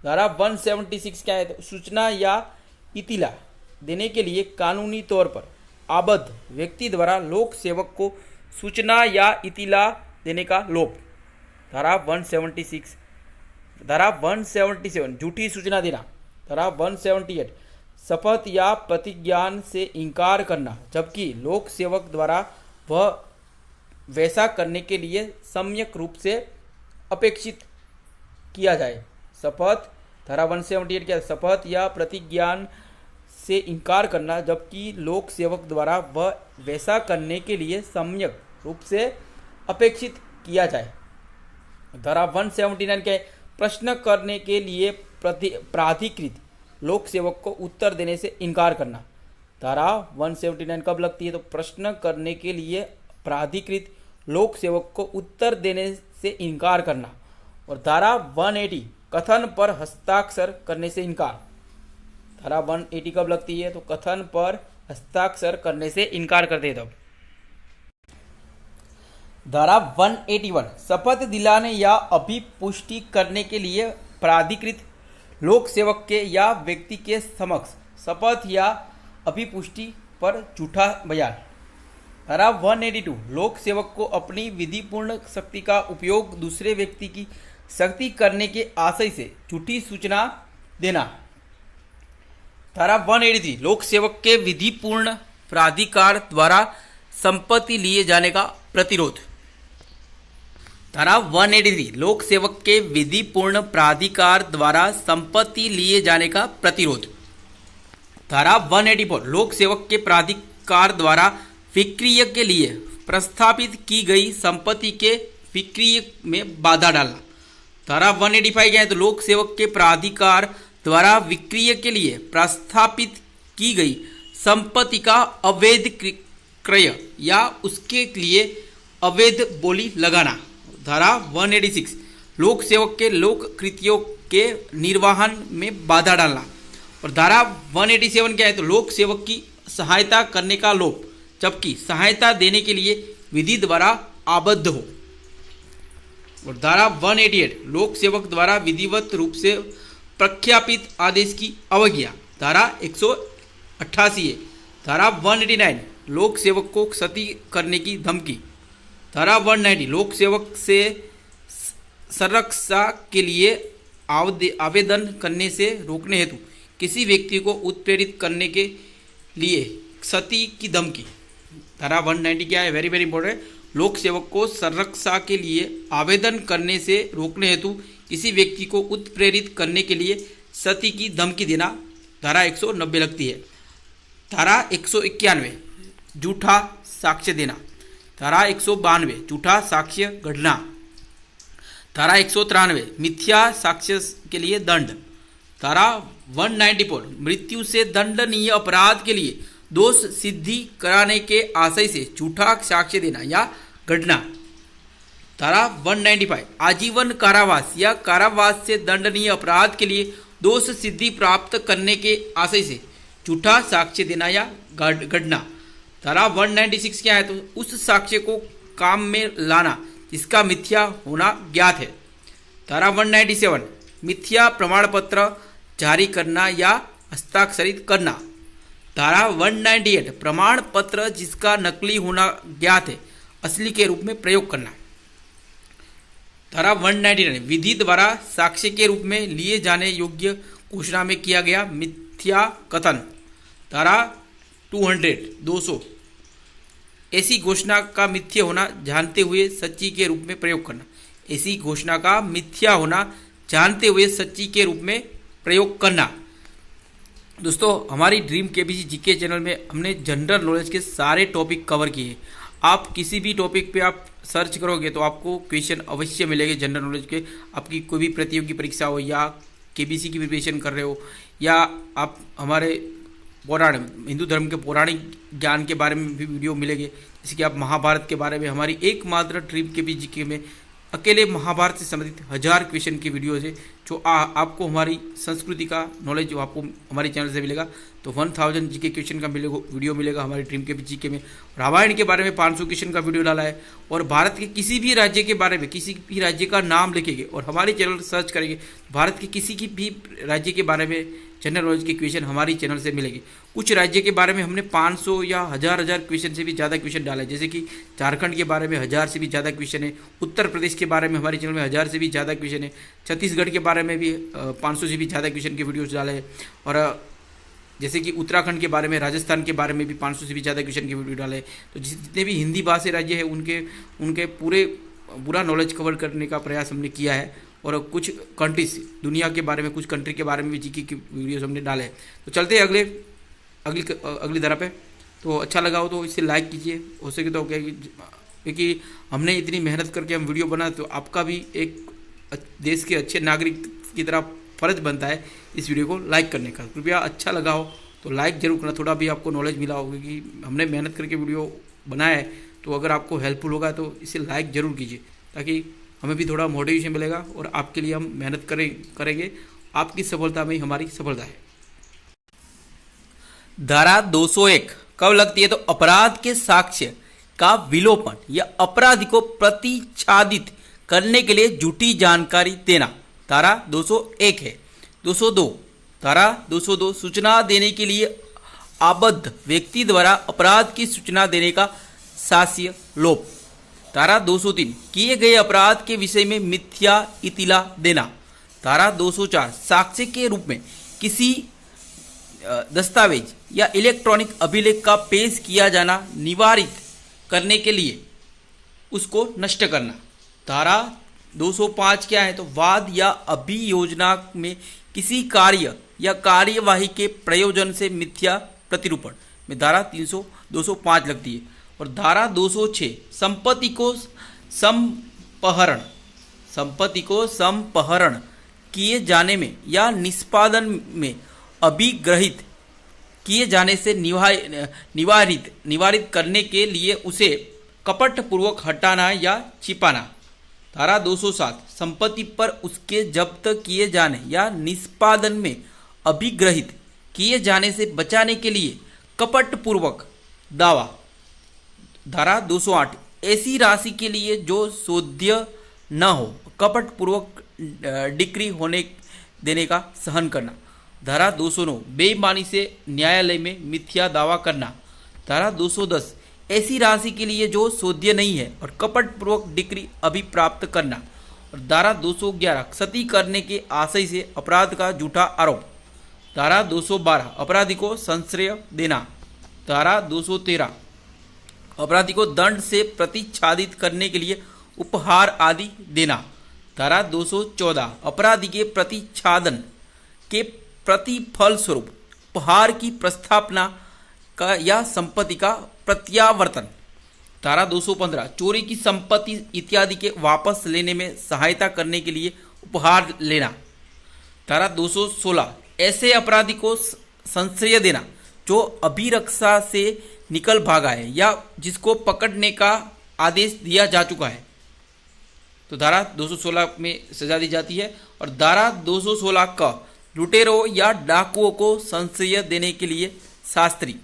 धारा 176 क्या है? तो सूचना या इतिला देने के लिए कानूनी तौर पर आबद्ध व्यक्ति द्वारा लोक सेवक को सूचना या इतिला देने का लोभ। धारा 176। धारा 177 झूठी सूचना देना। धारा 178 शपथ या प्रतिज्ञान से इनकार करना जबकि लोक सेवक द्वारा वह वैसा करने के लिए सम्यक रूप से अपेक्षित किया जाए। शपथ धारा 178 क्या? शपथ या प्रतिज्ञान से इनकार करना जबकि लोक सेवक द्वारा वह वैसा करने के लिए सम्यक रूप से अपेक्षित किया जाए। धारा 179 क्या है? प्रश्न करने के लिए प्राधिकृत लोक सेवक को उत्तर देने से इनकार करना। धारा 179 कब लगती है? तो प्रश्न करने के लिए प्राधिकृत लोक सेवक को उत्तर देने से इनकार करना। और धारा 180 कथन पर हस्ताक्षर करने से इनकार। धारा 180 कब लगती है? तो कथन पर हस्ताक्षर करने से इनकार कर दे तब। धारा 181 शपथ दिलाने या अभिपुष्टि करने के लिए प्राधिकृत लोक सेवक के या व्यक्ति के समक्ष शपथ या अभिपुष्टि पर झूठा बयान। धारा 182 लोक सेवक को अपनी विधिपूर्ण शक्ति का उपयोग दूसरे व्यक्ति की शक्ति करने के आशय से झूठी सूचना देना। धारा 183 लोक सेवक के विधिपूर्ण प्राधिकार द्वारा संपत्ति लिए जाने का प्रतिरोध। धारा 183 लोक सेवक के विधिपूर्ण प्राधिकार द्वारा संपत्ति लिए जाने का प्रतिरोध। धारा 184 लोक सेवक के प्राधिकार द्वारा विक्रय के लिए प्रस्थापित की गई संपत्ति के विक्रय में बाधा डालना। धारा 185 क्या है? तो लोक सेवक के प्राधिकार द्वारा विक्रय के लिए प्रस्थापित की गई संपत्ति का अवैध क्रय या उसके लिए अवैध बोली लगाना। धारा 186 लोक सेवक के लोक कृत्यों के निर्वहन में बाधा डालना। और धारा 187 क्या है? तो लोक सेवक की सहायता करने का लोभ जबकि सहायता देने के लिए विधि द्वारा आबद्ध हो। और धारा 188 लोक सेवक द्वारा विधिवत रूप से प्रख्यापित आदेश की अवज्ञा। धारा 188 है। धारा 189 लोक सेवक को क्षति करने की धमकी। धारा 190 लोक सेवक से संरक्षा के लिए आवेदन करने से रोकने हेतु किसी व्यक्ति को उत्प्रेरित करने के लिए क्षति की धमकी। धारा 190 क्या है? Very very important. लोक सेवक को संरक्षा के लिए आवेदन करने से रोकने हेतु किसी व्यक्ति को उत्प्रेरित करने के लिए क्षति की धमकी देना। धारा 190 लगती है। धारा 191 झूठा साक्ष्य देना। धारा 192 झूठा साक्ष्य गढ़ना। धारा 193 मिथ्या साक्ष्य के लिए दंड। धारा 194 मृत्यु से दंडनीय अपराध के लिए दोष सिद्धि कराने के आशय से झूठा साक्ष्य देना या गढ़ना। धारा 195 आजीवन कारावास या कारावास से दंडनीय अपराध के लिए दोष सिद्धि प्राप्त करने के आशय से झूठा साक्ष्य देना या गढ़ना। धारा 196 क्या है? तो उस साक्ष्य को काम में लाना जिसका मिथ्या होना ज्ञात है। धारा 197 मिथ्या प्रमाण पत्र जारी करना या हस्ताक्षरित करना। धारा 198 प्रमाण पत्र जिसका नकली होना ज्ञात है असली के रूप में प्रयोग करना। धारा 199 विधि द्वारा साक्ष्य के रूप में लिए जाने योग्य घोषणा में किया गया मिथ्या कथन। धारा 200 ऐसी घोषणा का मिथ्या होना जानते हुए सच्ची के रूप में प्रयोग करना। ऐसी घोषणा का मिथ्या होना जानते हुए सच्ची के रूप में प्रयोग करना। दोस्तों हमारी ड्रीम केबीसी जीके चैनल में हमने जनरल नॉलेज के सारे टॉपिक कवर किए। आप किसी भी टॉपिक पे आप सर्च करोगे तो आपको क्वेश्चन अवश्य मिलेंगे जनरल नॉलेज के। आपकी कोई भी प्रतियोगी परीक्षा हो या केबीसी की प्रिपरेशन कर रहे हो या आप हमारे पौराणिक हिंदू धर्म के पौराणिक ज्ञान के बारे में भी वीडियो मिलेंगे। जैसे कि आप महाभारत के बारे में हमारी एकमात्र ड्रीम केबीसी जीके में अकेले महाभारत से संबंधित 1000 क्वेश्चन की वीडियोज़ है जो आपको हमारी संस्कृति का नॉलेज जो आपको हमारे चैनल से मिलेगा। तो 1000 जीके क्वेश्चन का वीडियो मिलेगा हमारे ड्रीम के जीके में। रामायण के बारे में 500 क्वेश्चन का वीडियो डाला है, और भारत के किसी भी राज्य के बारे में, किसी भी राज्य का नाम लिखेंगे और हमारे चैनल सर्च करेंगे, भारत के किसी की भी राज्य के बारे में जनरल नॉलेज के क्वेश्चन हमारी चैनल से मिलेंगे। कुछ राज्य के बारे में हमने 500 या हज़ार क्वेश्चन से भी ज़्यादा क्वेश्चन डाले, जैसे कि झारखंड के बारे में 1000 से भी ज़्यादा क्वेश्चन है, उत्तर प्रदेश के बारे में हमारे चैनल में 1000 से भी ज़्यादा क्वेश्चन है, छत्तीसगढ़ के बारे में भी 500 से भी ज़्यादा क्वेश्चन के वीडियोज़ डाले हैं, और जैसे कि उत्तराखंड के बारे में, राजस्थान के बारे में भी 500 से भी ज़्यादा क्वेश्चन के वीडियो डाले। तो जितने भी हिंदी भाषी राज्य है उनके पूरा नॉलेज कवर करने का प्रयास हमने किया है, और कुछ कंट्रीज दुनिया के बारे में, कुछ कंट्री के बारे में भी जीके की वीडियोस हमने डाले हैं। तो चलते हैं अगली धारा पे। तो अच्छा लगा हो तो इसे लाइक कीजिए, हो सके तो क्या, क्योंकि हमने इतनी मेहनत करके हम वीडियो बनाए, तो आपका भी एक देश के अच्छे नागरिक की तरह फर्ज बनता है इस वीडियो को लाइक करने का। कृपया अच्छा लगा हो तो लाइक जरूर करना, थोड़ा भी आपको नॉलेज मिला होगा कि हमने मेहनत करके वीडियो बनाया है। तो अगर आपको हेल्पफुल होगा तो इसे लाइक जरूर कीजिए, ताकि हमें भी थोड़ा मोटिवेशन मिलेगा, और आपके लिए हम मेहनत करेंगे। आपकी सफलता में ही हमारी सफलता है। धारा 201 कब लगती है? तो अपराध के साक्ष्य का विलोपन या अपराधी को प्रतिच्छादित करने के लिए झूठी जानकारी देना, धारा 201 है। 202 धारा 202 सूचना देने के लिए आबद्ध व्यक्ति द्वारा अपराध की सूचना देने का साक्ष्य लोप, धारा 203 किए गए अपराध के विषय में मिथ्या इतिला देना, धारा 204 साक्ष्य के रूप में किसी दस्तावेज या इलेक्ट्रॉनिक अभिलेख का पेश किया जाना निवारित करने के लिए उसको नष्ट करना, धारा 205 क्या है? तो वाद या अभियोजना में किसी कार्य या कार्यवाही के प्रयोजन से मिथ्या प्रतिरूपण में धारा 205 लगती है। और धारा 206 संपत्ति को संपहरण किए जाने में या निष्पादन में अभिग्रहित किए जाने से निवारित करने के लिए उसे कपटपूर्वक हटाना या छिपाना, धारा 207 संपत्ति पर उसके जब्त किए जाने या निष्पादन में अभिग्रहित किए जाने से बचाने के लिए कपटपूर्वक दावा, धारा 208 ऐसी राशि के लिए जो शोध्य न हो कपटपूर्वक डिक्री होने देने का सहन करना, धारा 209 बेईमानी से न्यायालय में मिथ्या दावा करना, धारा 210 ऐसी राशि के लिए जो शोध्य नहीं है और कपटपूर्वक डिक्री अभिप्राप्त करना, और धारा 211 क्षति करने के आशय से अपराध का झूठा आरोप, धारा 212 अपराधी को संश्रय देना, धारा 213 अपराधी को दंड से प्रतिच्छादित करने के लिए उपहार आदि देना, धारा 214 अपराधी के प्रतिच्छादन के प्रतिफल स्वरूप उपहार की प्रस्थापना का या संपत्ति का प्रत्यावर्तन, धारा 215 चोरी की संपत्ति इत्यादि के वापस लेने में सहायता करने के लिए उपहार लेना, धारा 216 ऐसे अपराधी को संश्रय देना जो अभिरक्षा से निकल भागा है या जिसको पकड़ने का आदेश दिया जा चुका है, तो धारा 216 में सजा दी जाती है। और धारा 216 का लुटेरों या डाकुओं को संश्रय देने के लिए शास्त्री,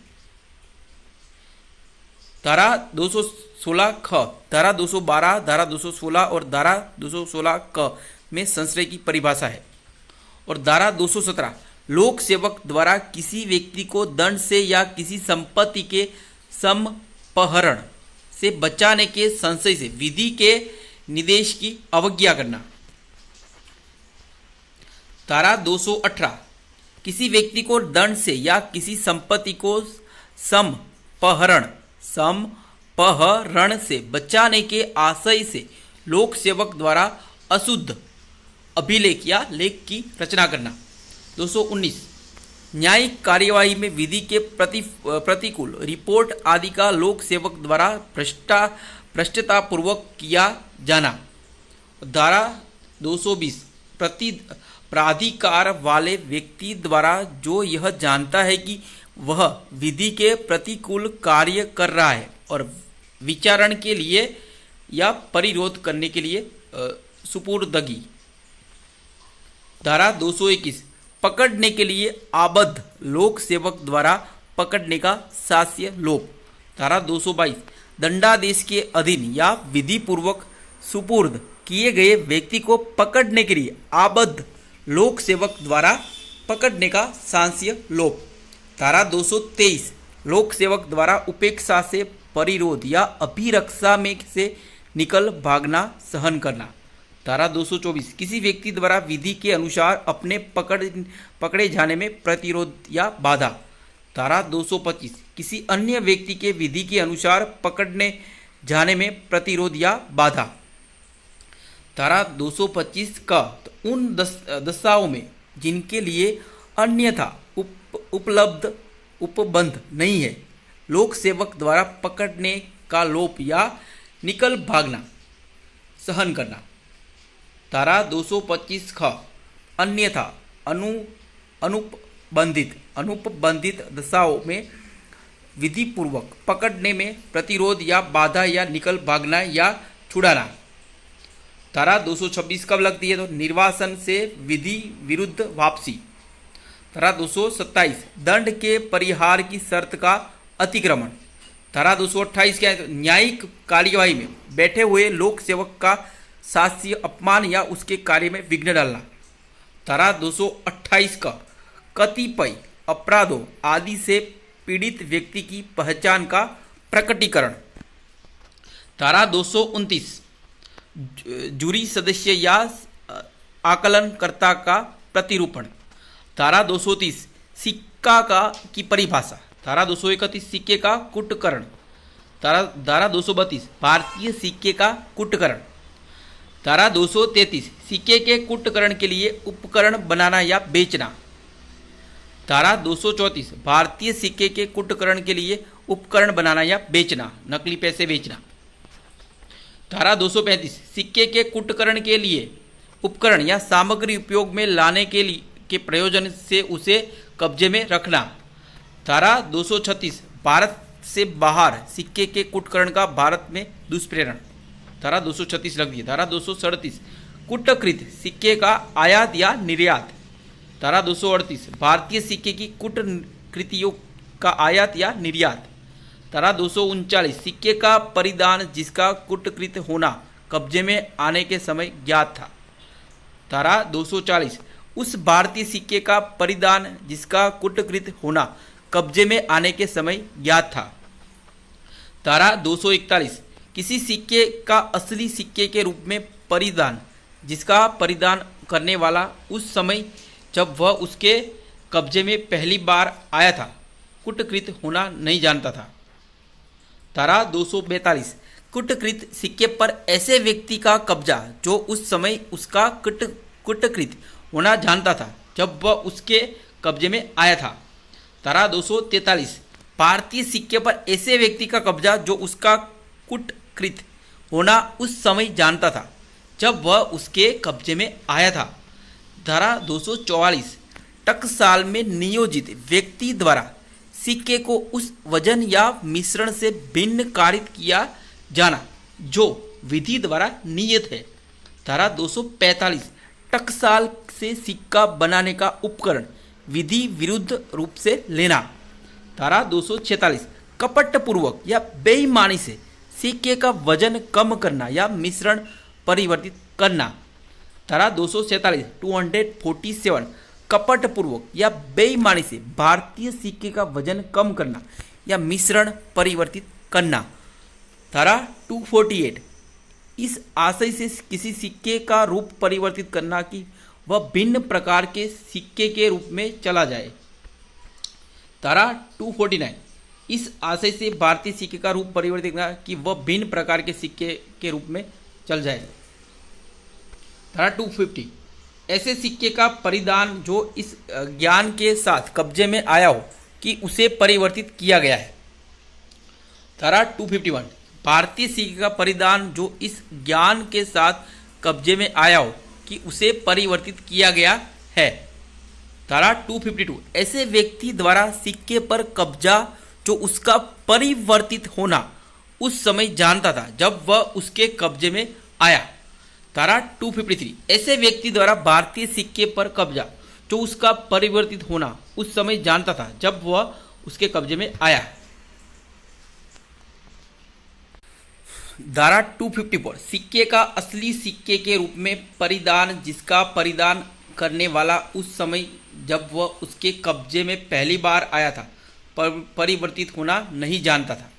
धारा 216 ख, धारा 212, धारा 216 और धारा 216 क में संश्रय की परिभाषा है। और धारा 217 लोक सेवक द्वारा किसी व्यक्ति को दंड से या किसी संपत्ति के संपहरण से बचाने के संशय से विधि के निर्देश की अवज्ञा करना, धारा 218 किसी व्यक्ति को दंड से या किसी संपत्ति को संपहरण से बचाने के आशय से लोक सेवक द्वारा अशुद्ध अभिलेख या लेख की रचना करना। 219 न्यायिक कार्यवाही में विधि के प्रतिकूल रिपोर्ट आदि का लोक सेवक द्वारा भ्रष्टतापूर्वक किया जाना। धारा 220 प्राधिकार वाले व्यक्ति द्वारा जो यह जानता है कि वह विधि के प्रतिकूल कार्य कर रहा है और विचारण के लिए या परिरोध करने के लिए सुपुर्दगी। धारा 221 पकड़ने के लिए आबद्ध लोक सेवक द्वारा पकड़ने का शास्य लोप। धारा 222 दंडादेश के अधीन या विधि पूर्वक सुपुर्द किए गए व्यक्ति को पकड़ने के लिए आबद्ध लोक सेवक द्वारा पकड़ने का शास्य लोप। धारा 223 लोक सेवक द्वारा उपेक्षा से परिरोध या अभिरक्षा में से निकल भागना सहन करना। धारा 224 किसी व्यक्ति द्वारा विधि के अनुसार अपने पकड़े जाने में प्रतिरोध या बाधा। धारा 225 किसी अन्य व्यक्ति के विधि के अनुसार पकड़ने जाने में प्रतिरोध या बाधा। धारा 225 का तो उन दशाओं में जिनके लिए अन्यथा उपलब्ध उपबंध नहीं है लोक सेवक द्वारा पकड़ने का लोप या निकल भागना सहन करना। धारा 225 ख अन्यथा अनुपबंधित दशाओं में विधि पूर्वक पकड़ने में प्रतिरोध या बाधा या निकल भागना या छुड़ाना। धारा 226 कब लगती है तो निर्वासन से विधि विरुद्ध वापसी। धारा 227 दंड के परिहार की शर्त का अतिक्रमण। धारा 228 क्या है तो न्यायिक कार्यवाही में बैठे हुए लोक सेवक का शास्य अपमान या उसके कार्य में विघ्न डालना। धारा 228 का कतिपय अपराधों आदि से पीड़ित व्यक्ति की पहचान का प्रकटीकरण। धारा 229 जूरी सदस्य या आकलनकर्ता का प्रतिरूपण। धारा 230 सिक्का की परिभाषा। धारा 231 सिक्के का कुटकरण। धारा 232 भारतीय सिक्के का कुटकरण। धारा 233 सिक्के के कुटकरण के लिए उपकरण बनाना या बेचना। धारा 234 भारतीय सिक्के के कुटकरण के लिए उपकरण बनाना या बेचना, नकली पैसे बेचना। धारा 235 सिक्के के कुटकरण के लिए उपकरण या सामग्री उपयोग में लाने के प्रयोजन से उसे कब्जे में रखना। धारा 236 भारत से बाहर सिक्के के कुटकरण का भारत में दुष्प्रेरण। धारा 236 लग दी। धारा 237 कूटकृत सिक्के का आयात या निर्यात। धारा 238 भारतीय सिक्के की कूटकृतियों का आयात या निर्यात। धारा 239 सिक्के का परिधान जिसका कूटकृत होना कब्जे में आने के समय ज्ञात था। धारा 240 उस भारतीय सिक्के का परिधान जिसका कूटकृत होना कब्जे में आने के समय ज्ञात था। धारा 241 किसी सिक्के का असली सिक्के के रूप में परिधान जिसका परिधान करने वाला उस समय जब वह उसके कब्जे में पहली बार आया था कूटकृत होना नहीं जानता था। धारा 242 कूटकृत सिक्के पर ऐसे व्यक्ति का कब्जा जो उस समय उसका कूटकृत होना जानता था जब वह उसके कब्जे में आया था। धारा 243 भारतीय सिक्के पर ऐसे व्यक्ति का कब्जा जो उसका कूटकृत होना उस समय जानता था जब वह उसके कब्जे में आया था। धारा 244 टकसाल में नियोजित व्यक्ति द्वारा सिक्के को उस वजन या मिश्रण से भिन्न कारित किया जाना जो विधि द्वारा नियत है। धारा 245 टकसाल से सिक्का बनाने का उपकरण विधि विरुद्ध रूप से लेना। धारा 246 कपटपूर्वक या बेईमानी से सिक्के का वजन कम करना या मिश्रण परिवर्तित करना। धारा 247 कपटपूर्वक या बेईमानी से भारतीय सिक्के का वजन कम करना या मिश्रण परिवर्तित करना। धारा 248 इस आशय से किसी सिक्के का रूप परिवर्तित करना कि वह भिन्न प्रकार के सिक्के के रूप में चला जाए। धारा 249 इस आशय से भारतीय सिक्के का रूप परिवर्तित करना कि वह भिन्न प्रकार के सिक्के के रूप में चल जाए। धारा 250 ऐसे सिक्के का परिधान जो इस ज्ञान के साथ कब्जे में आया हो कि उसे परिवर्तित किया गया है। धारा 251 भारतीय सिक्के का परिधान जो इस ज्ञान के साथ कब्जे में आया हो कि उसे परिवर्तित किया गया है। धारा 252 ऐसे व्यक्ति द्वारा सिक्के पर कब्जा जो उसका परिवर्तित होना उस समय जानता था जब वह उसके कब्जे में आया। धारा 253 ऐसे व्यक्ति द्वारा भारतीय सिक्के पर कब्जा जो उसका परिवर्तित होना उस समय जानता था जब वह उसके कब्जे में आया। धारा 254 सिक्के का असली सिक्के के रूप में परिधान जिसका परिधान करने वाला उस समय जब वह उसके कब्जे में पहली बार आया था परिवर्तित होना नहीं जानता था।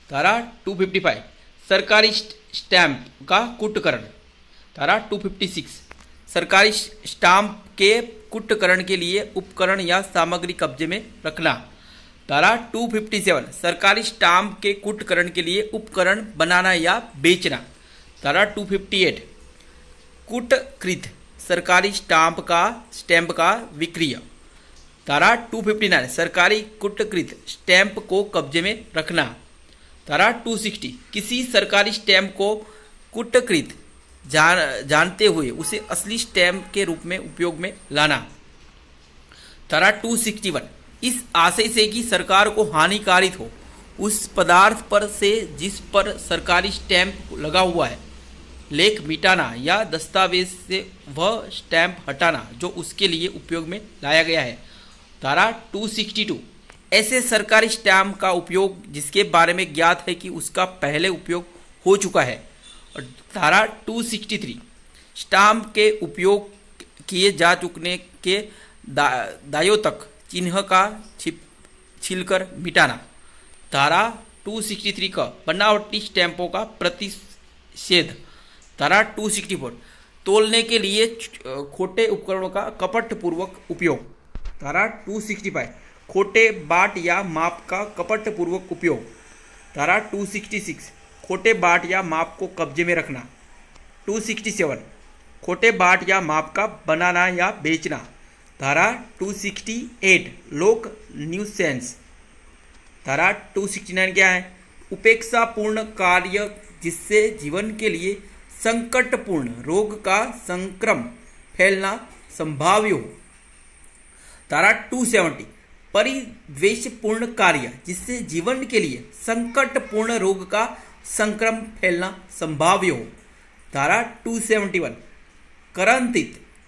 धारा 255 सरकारी स्टैंप का कुटकरण। धारा 256 सरकारी स्टाम्प के कुटकरण के लिए उपकरण या सामग्री कब्जे में रखना। धारा 257 सरकारी स्टाम्प के कुटकरण के लिए उपकरण बनाना या बेचना। धारा 258 कूटकृत सरकारी स्टाम्प का विक्रय। धारा 259 सरकारी कूटकृत स्टैंप को कब्जे में रखना। धारा 260 किसी सरकारी स्टैंप को कूटकृत जानते हुए उसे असली स्टैंप के रूप में उपयोग में लाना। धारा 261 इस आशय से कि सरकार को हानिकारित हो उस पदार्थ पर से जिस पर सरकारी स्टैंप लगा हुआ है लेख मिटाना या दस्तावेज से वह स्टैंप हटाना जो उसके लिए उपयोग में लाया गया है। धारा 262 ऐसे सरकारी स्टैंप का उपयोग जिसके बारे में ज्ञात है कि उसका पहले उपयोग हो चुका है। और धारा 263 स्टाम्प के उपयोग किए जा चुकने के दायों तक चिन्ह का छिलकर मिटाना। धारा 263 का बनावटी स्टैंपों का प्रतिषेध। धारा 264 तोलने के लिए खोटे उपकरणों का कपटपूर्वक उपयोग। धारा 265 खोटे बाट या माप का कपटपूर्वक उपयोग। धारा 266 खोटे बाट या माप को कब्जे में रखना। 267 खोटे बाट या माप का बनाना या बेचना। धारा 268 लोक न्यूसेंस। धारा 269 क्या है? उपेक्षापूर्ण कार्य जिससे जीवन के लिए संकटपूर्ण रोग का संक्रमण फैलना संभाव्य हो। धारा 270 परिद्वेषपूर्ण कार्य जिससे जीवन के लिए संकटपूर्ण रोग का संक्रमण फैलना संभाव्य हो। धारा 271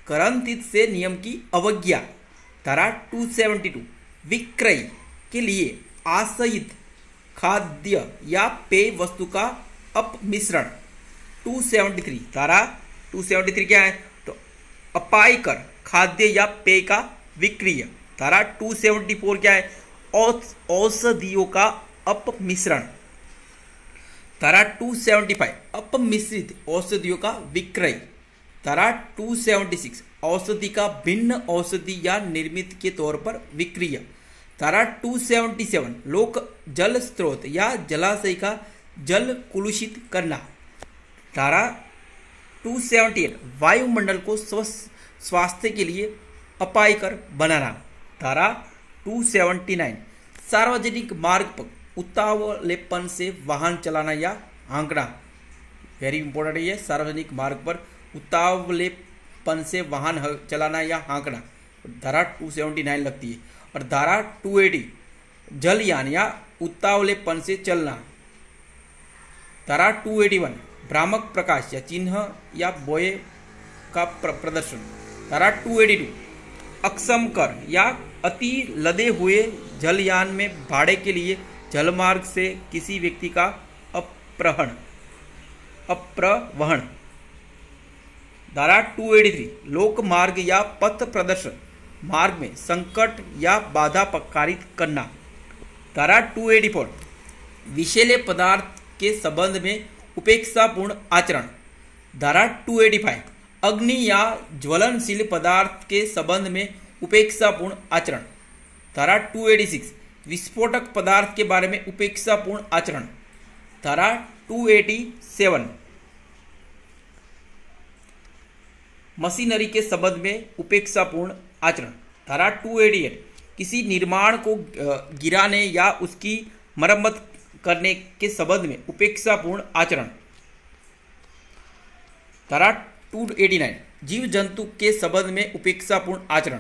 करंतित से नियम की अवज्ञा। धारा 272 विक्रय के लिए आश्रित खाद्य या पेय वस्तु का अपमिश्रण। 273 धारा 273 क्या है? तो अपायकर खाद्य या पेय का विक्रय। धारा 274 क्या है? औषधियों का अपमिश्रण। धारा 275 अपमिश्रित औषधियों का विक्रय। धारा 276 औषधि का भिन्न औषधि या निर्मित के तौर पर विक्रय। धारा 277 लोक जल स्रोत या जलाशय का जल कुलुषित करना। धारा 278 वायुमंडल को स्वास्थ्य के लिए अपायकर बनाना। धारा 279 सार्वजनिक मार्ग पर उतावलेपन से वाहन चलाना या हाँकना। वेरी इंपॉर्टेंट है, सार्वजनिक मार्ग पर उतावलेपन से वाहन चलाना या हाँकना। धारा 279 लगती है। और धारा 280 जलयान या उतावलेपन से चलना। धारा 281 भ्रामक प्रकाश या चिन्ह या बोए का प्रदर्शन। धारा 282 अक्षम कर या अति लदे हुए जलयान में भाड़े के लिए जलमार्ग से किसी व्यक्ति का अप्रवहन। धारा 283 लोक मार्ग या पथ प्रदर्शन मार्ग में संकट या बाधा पारित करना। धारा 284 विषैले पदार्थ के संबंध में उपेक्षापूर्ण आचरण। धारा 285 अग्नि या ज्वलनशील पदार्थ के संबंध में उपेक्षापूर्ण आचरण। धारा 286 विस्फोटक पदार्थ के बारे में उपेक्षापूर्ण आचरण। धारा 287 मशीनरी के संबंध में उपेक्षापूर्ण आचरण। धारा 288 किसी निर्माण को गिराने या उसकी मरम्मत करने के संबंध में उपेक्षापूर्ण आचरण। धारा 289 जीव जंतु के संबंध में उपेक्षापूर्ण आचरण।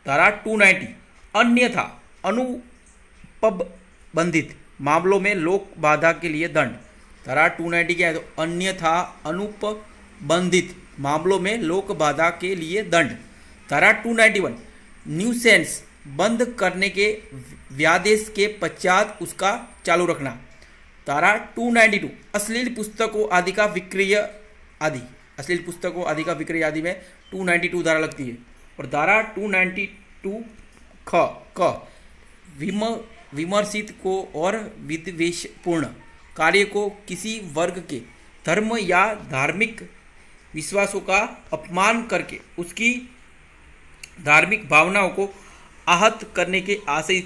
धारा 290 अन्यथा अनुपबंधित मामलों में लोक बाधा के लिए दंड। धारा 290 क्या है? तो अन्यथा संबंधित मामलों में लोक बाधा के लिए दंड। धारा 291 न्यूसेंस बंद करने के व्यादेश के पश्चात उसका चालू रखना। धारा 292 अश्लील पुस्तकों आदि का विक्रय आदि, अश्लील पुस्तकों आदि का विक्रय आदि में 292 धारा लगती है। और धारा 292 क विमर्शित को और विद्वेषपूर्ण कार्य को किसी वर्ग के धर्म या धार्मिक विश्वासों का अपमान करके उसकी धार्मिक भावनाओं को आहत करने के आशय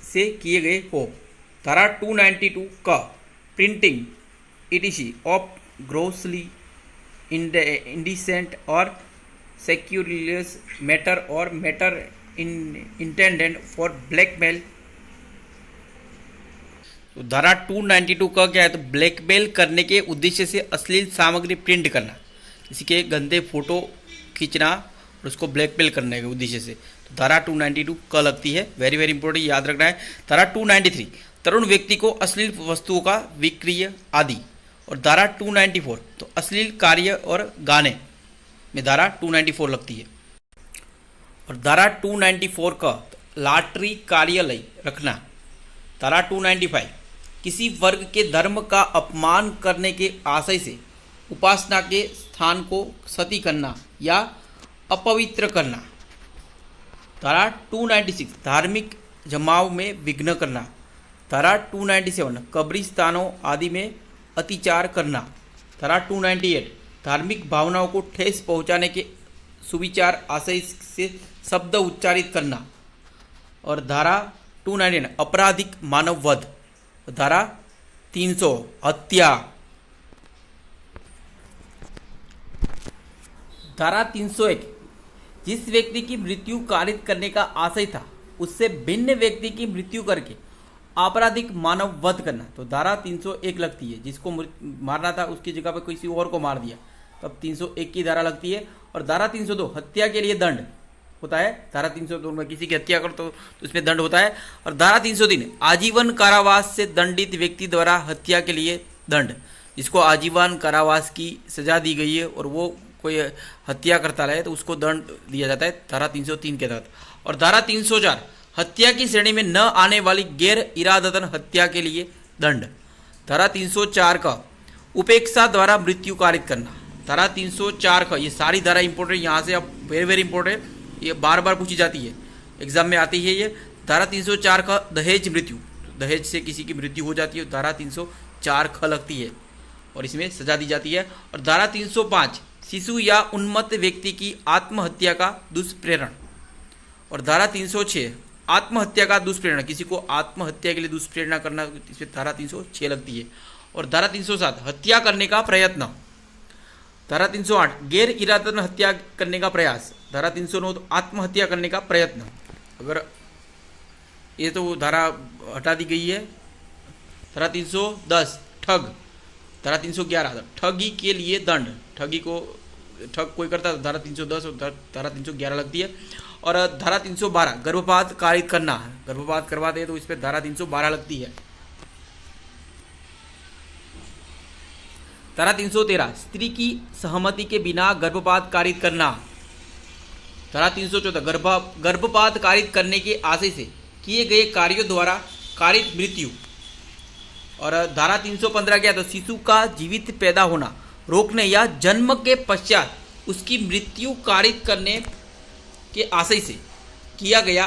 से किए गए हो। धारा 292 का प्रिंटिंग इटिशी ऑफ ग्रोसली इंडिसेंट और सेक्यूरियस मैटर और मैटर इंटेंडेड फॉर ब्लैकमेल। तो धारा 292 का क्या है, तो ब्लैकमेल करने के उद्देश्य से अश्लील सामग्री प्रिंट करना, किसी के गंदे फोटो खींचना और उसको ब्लैकमेल करने के उद्देश्य से। तो धारा 292 का लगती है, वेरी वेरी इंपॉर्टेंट, याद रखना है। धारा 293 तरुण व्यक्ति को अश्लील वस्तुओं का विक्रय आदि। और धारा 294 तो अश्लील कार्य और गाने में धारा 294 लगती है। और धारा 294 का लॉटरी कार्यालय रखना। धारा 295 किसी वर्ग के धर्म का अपमान करने के आशय से उपासना के स्थान को क्षति करना या अपवित्र करना। धारा 296 धार्मिक जमाव में विघ्न करना। धारा 297 कब्रिस्तानों आदि में अतिचार करना। धारा 298 धार्मिक भावनाओं को ठेस पहुंचाने के सुविचार आशय से शब्द उच्चारित करना। और धारा 299 आपराधिक मानव वध। धारा 300 हत्या। धारा 301 जिस व्यक्ति की मृत्यु कारित करने का आशय था उससे भिन्न व्यक्ति की मृत्यु करके आपराधिक मानव वध करना। तो धारा 301 लगती है, जिसको मारना था उसकी जगह पर किसी और को मार दिया तो अब 301 की धारा लगती है। और धारा 302 हत्या के लिए दंड होता है। धारा 302 में किसी की हत्या करो तो उसमें दंड होता है। और धारा 303 आजीवन कारावास से दंडित व्यक्ति द्वारा हत्या के लिए दंड, जिसको आजीवन कारावास की सजा दी गई है और वो कोई हत्या करता रहे तो उसको दंड दिया जाता है धारा 303 के तहत। और धारा 304 हत्या की श्रेणी में न आने वाली गैर इरादतन हत्या के लिए दंड। धारा 304 का उपेक्षा द्वारा मृत्यु कारित करना। धारा 304 का, ये सारी धारा इंपॉर्टेंट, यहाँ से अब वेरी वेरी इंपॉर्टेंट, ये बार बार पूछी जाती है, एग्जाम में आती है ये। धारा 304 का दहेज मृत्यु, दहेज से किसी की मृत्यु हो जाती है, धारा 304 ख लगती है और इसमें सजा दी जाती है। और धारा 305 शिशु या उन्मत्त व्यक्ति की आत्महत्या का दुष्प्रेरण। और धारा 306 आत्महत्या का दुष्प्रेरणा, किसी को आत्महत्या के लिए दुष्प्रेरणा करना, इसमें धारा 306 लगती है। और धारा 307 हत्या करने का प्रयत्न। धारा 308 गैर इरादतन हत्या करने का प्रयास। धारा 309 आत्महत्या करने का प्रयत्न। अगर ये तो धारा हटा दी गई है। धारा 310 ठग। धारा 311 ठगी के लिए दंड, ठगी को ठग कोई करता है तो धारा 310 और धारा 311 लगती है। और धारा 312 गर्भपात कारित करना, गर्भपात करवाते हैं तो इस पर धारा 312 लगती है। धारा 313 स्त्री की सहमति के बिना गर्भपात कारित करना। धारा 314 गर्भपात कारित करने के आशय से किए गए कार्यों द्वारा कारित मृत्यु। और धारा 315 क्या, तो शिशु का जीवित पैदा होना रोकने या जन्म के पश्चात उसकी मृत्यु कारित करने के आशय से किया गया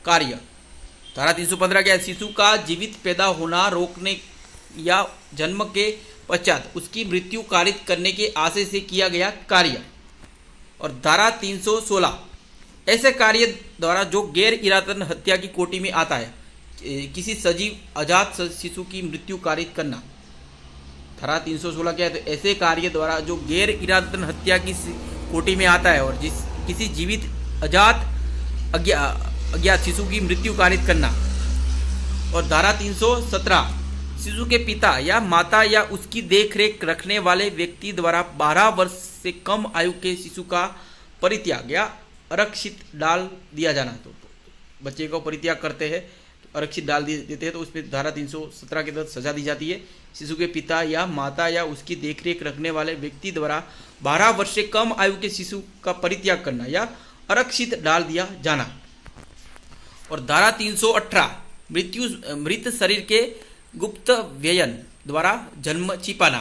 कार्य। धारा 315 क्या, शिशु का जीवित पैदा होना रोकने या जन्म के पश्चात उसकी मृत्यु कारित करने के आशय से किया गया कार्य। और धारा 316 ऐसे कार्य द्वारा जो गैर इरादतन हत्या की कोटि में आता है, किसी सजीव अजात शिशु की मृत्यु कारित करना। धारा 316 क्या है, तो ऐसे कार्य द्वारा जो गैर इरादतन हत्या की कोटि में आता है और जिस किसी जीवित अजात अज्ञात शिशु की मृत्यु कारित करना। और धारा 317 शिशु के पिता या माता या उसकी देखरेख रखने वाले व्यक्ति द्वारा 12 वर्ष से कम आयु के शिशु का परित्याग या आरक्षित डाल दिया जाना। तो बच्चे को परित्याग करते हैं तो आरक्षित डाल देते हैं तो उस पर धारा 317 के तहत सजा दी जाती है। शिशु के पिता या माता या उसकी देखरेख रखने वाले व्यक्ति द्वारा 12 वर्ष से कम आयु के शिशु का परित्याग करना या आरक्षित डाल दिया जाना। और धारा 318 मृत शरीर के गुप्त व्ययन द्वारा जन्म छिपाना।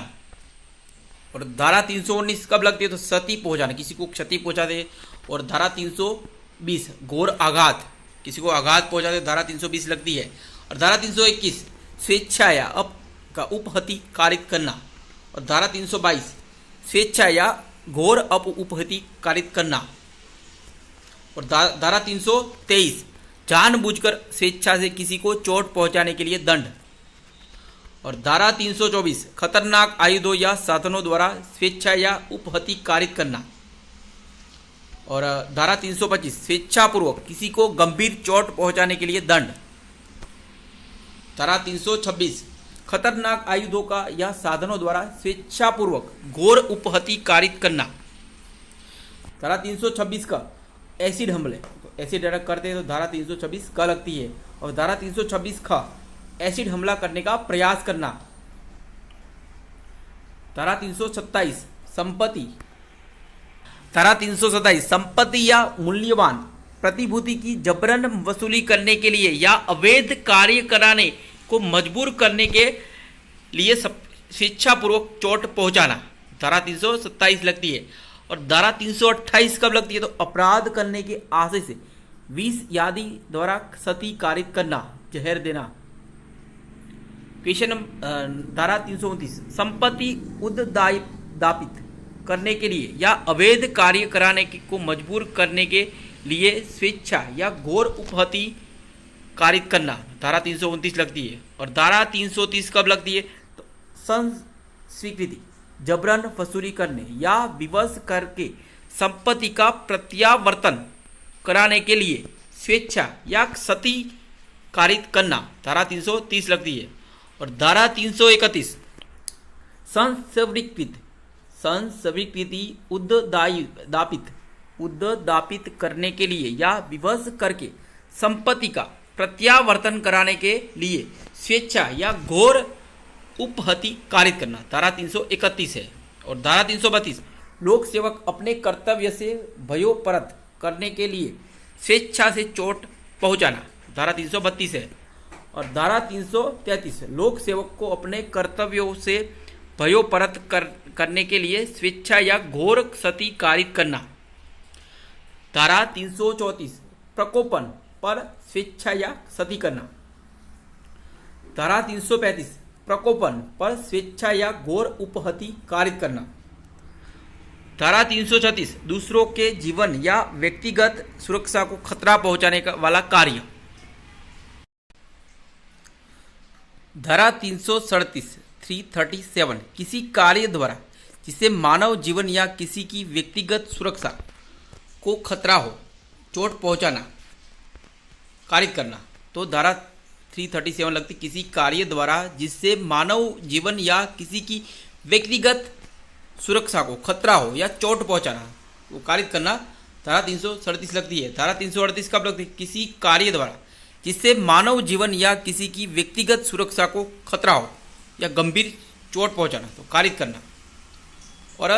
और धारा 319 कब लगती है तो क्षति पहुंचाना, किसी को क्षति पहुंचा दे। और धारा 320 घोर आघात, किसी को आघात पहुंचा दे, धारा 320 लगती है। और धारा 321 स्वेच्छा या उपहति कारित करना। और धारा 322 स्वेच्छा या घोर उपहति कारित करना। और धारा 323 जानबूझकर स्वेच्छा से किसी को चोट पहुंचाने के लिए दंड। और धारा 324 खतरनाक आयुधों या साधनों द्वारा स्वेच्छा या उपहति कारित करना। और धारा 325 स्वेच्छापूर्वक किसी को गंभीर चोट पहुंचाने के लिए दंड। धारा 326 खतरनाक आयुधों का या साधनों द्वारा स्वेच्छापूर्वक घोर उपहति कारित करना। धारा 326 का एसिड हमले, तो एसिड अटैक करते हैं तो धारा 326 का लगती है। और धारा 326 का एसिड हमला करने का प्रयास करना। धारा 327 संपत्ति, धारा 327 संपत्ति या मूल्यवान प्रतिभूति की जबरन वसूली करने के लिए या अवैध कार्य कराने को मजबूर करने के लिए स्वेच्छापूर्वक चोट पहुंचाना। धारा 327 लगती है। और धारा 328 कब लगती है तो अपराध करने के आशय से विष आदि द्वारा क्षति कारित करना, जहर देना। क्वेश्चन धारा 329 संपत्ति उद्दापित करने के लिए या अवैध कार्य कराने को मजबूर करने के लिए स्वेच्छा या घोर उपहति कारित करना। धारा 329 लगती है। और धारा 330 कब लगती है तो स्वीकृति जबरन वसूली करने या विवश करके संपत्ति का प्रत्यावर्तन कराने के लिए स्वेच्छा या क्षति कारित करना। धारा 330 लगती है। और धारा 331 संस्वीकृति उद्दापित करने के लिए या विवश करके संपत्ति का प्रत्यावर्तन कराने के लिए स्वेच्छा या घोर उपहति कारित करना। धारा 331 है। और धारा 332 लोक सेवक अपने कर्तव्य से भयोपरत करने के लिए स्वेच्छा से चोट पहुंचाना। धारा 332 है। और धारा 333 लोक सेवक को अपने कर्तव्यों से भयोपरत करने के लिए स्वेच्छा या घोर क्षति कारित करना। धारा 334 प्रकोपन पर स्वेच्छा या क्षति करना। धारा 335 प्रकोपन पर स्वेच्छा या घोर उपहति कारित करना। धारा 336 दूसरों के जीवन या व्यक्तिगत सुरक्षा को खतरा पहुंचाने वाला कार्य। धारा 337 किसी कार्य द्वारा जिससे मानव जीवन या किसी की व्यक्तिगत सुरक्षा को खतरा हो, चोट पहुंचाना, कारित करना। तो धारा 337 लगती किसी कार्य द्वारा जिससे मानव जीवन या किसी की व्यक्तिगत सुरक्षा को खतरा हो या चोट पहुंचाना, वो कारित करना। धारा 337 लगती है। धारा 338 कब लगती है किसी कार्य द्वारा जिससे मानव जीवन या किसी की व्यक्तिगत सुरक्षा को खतरा हो या गंभीर चोट पहुंचाना, तो कारित करना। और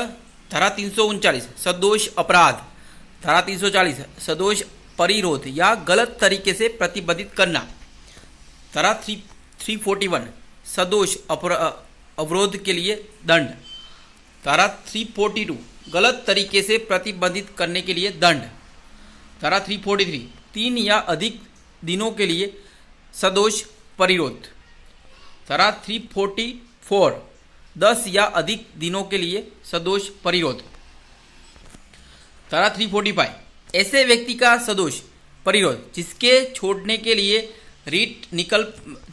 धारा 339 सदोष अपराध। धारा 340 सदोष परिरोध या गलत तरीके से प्रतिबंधित करना। धारा 341 सदोष अवरोध के लिए दंड। धारा 342 गलत तरीके से प्रतिबंधित करने के लिए दंड। धारा 343 3 या अधिक दिनों के लिए सदोष परिरोध। धारा 344 10 या अधिक दिनों के लिए सदोष परिरोध। धारा 345 ऐसे व्यक्ति का सदोष परिरोध जिसके छोड़ने के लिए रीट निकल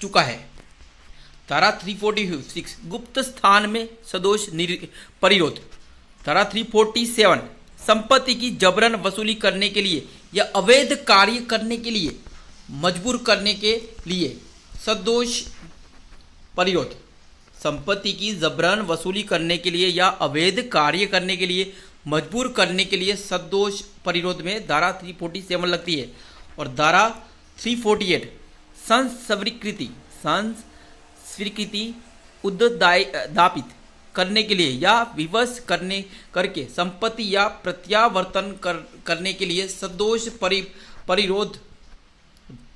चुका है। धारा 346 गुप्त स्थान में सदोष परिरोध। धारा 347 संपत्ति की जबरन वसूली करने के लिए या अवैध कार्य करने के लिए मजबूर करने के लिए सदोष परिरोध। संपत्ति की जबरन वसूली करने के लिए या अवैध कार्य करने के लिए मजबूर करने के लिए सदोष परिरोध में धारा 347 लगती है। और धारा 348 संस्वीकृति उद्दापित करने के लिए या विवश करके संपत्ति या प्रत्यावर्तन करने के लिए सदोष परिरोध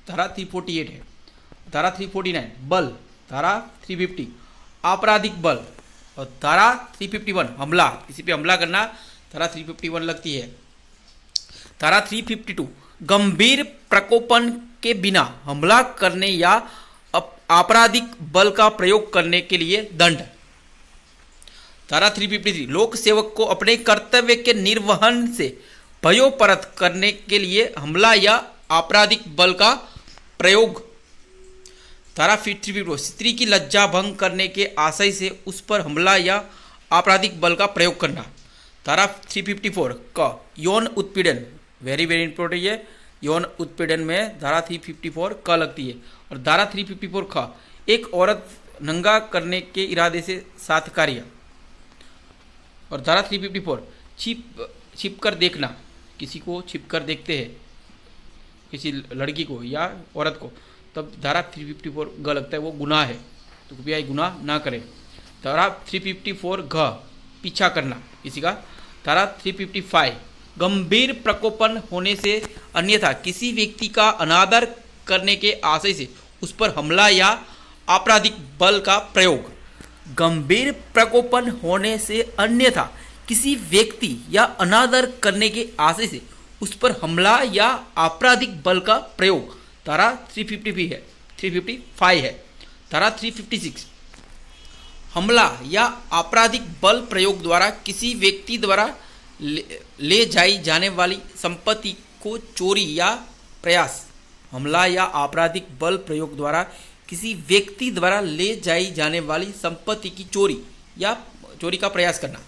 धारा 348 है। धारा 349 बल, धारा 350 आपराधिक बल, और धारा 351 हमला, किसी पे हमला करना, धारा 351 लगती है। धारा 352 गंभीर प्रकोपन के बिना हमला करने या आपराधिक बल का प्रयोग करने के लिए दंड। धारा 353 लोक सेवक को अपने कर्तव्य के निर्वहन से भयोपरत करने के लिए हमला या आपराधिक बल का प्रयोग। धारा 354 स्त्री की लज्जा भंग करने के आशय से उस पर हमला या आपराधिक बल का प्रयोग करना। धारा 354 का यौन उत्पीड़न, वेरी वेरी इंपॉर्टेंट है, यौन उत्पीड़न में धारा 354 का लगती है। और धारा 354 का एक औरत नंगा करने के इरादे से 7 कार्य। और धारा 354 छिप कर देखना, किसी को छिप कर देखते हैं, किसी लड़की को या औरत को, तब धारा 354 ग लगता है, वो गुनाह है, तो कृपया ये गुनाह ना करें। धारा 354 घ पीछा करना किसी का। धारा 355 गंभीर प्रकोपन होने से अन्यथा किसी व्यक्ति का अनादर करने के आशय से उस पर हमला या आपराधिक बल का प्रयोग। गंभीर प्रकोपन होने से अन्यथा किसी व्यक्ति या अनादर करने के आशय से उस पर हमला या आपराधिक बल का प्रयोग। धारा 355 है, 355 है। धारा 356 हमला या आपराधिक बल प्रयोग द्वारा किसी व्यक्ति द्वारा ले जाई जाने वाली संपत्ति को चोरी या प्रयास। हमला या आपराधिक बल प्रयोग द्वारा किसी व्यक्ति द्वारा ले जाई जाने वाली संपत्ति की चोरी या चोरी का प्रयास करना।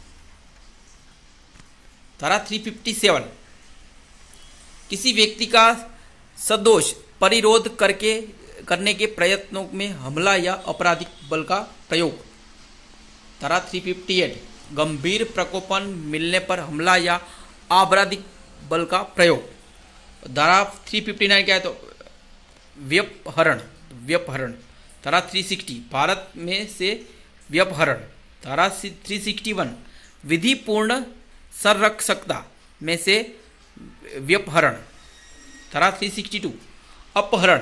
धारा 357 किसी व्यक्ति का सदोष परिरोध करने के प्रयत्नों में हमला या आपराधिक बल का प्रयोग। धारा 358 गंभीर प्रकोपन मिलने पर हमला या आपराधिक बल का प्रयोग। धारा 359 क्या है, तो व्यपहरण। धारा 360 भारत में से व्यपहरण। धारा 361 विधिपूर्ण संरक्षकता में से व्यपहरण। धारा 362 अपहरण,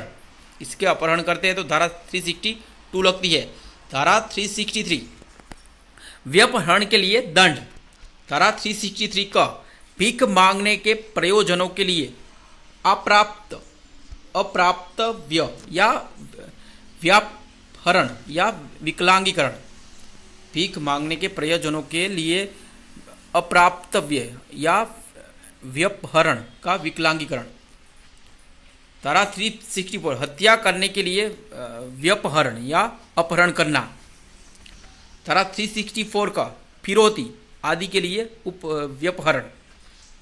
इसके अपहरण करते हैं तो धारा 362 लगती है। धारा 363 व्यपहरण के लिए दंड। धारा 363 का भीख मांगने के प्रयोजनों के लिए अप्राप्तव्य या व्यापहरण या विकलांगीकरण। भीख मांगने के प्रयोजनों के लिए अप्राप्तव्य या व्यपहरण का विकलांगीकरण। धारा 364 हत्या करने के लिए व्यपहरण या अपहरण करना। धारा 364 का फिरौती आदि के लिए व्यपहरण।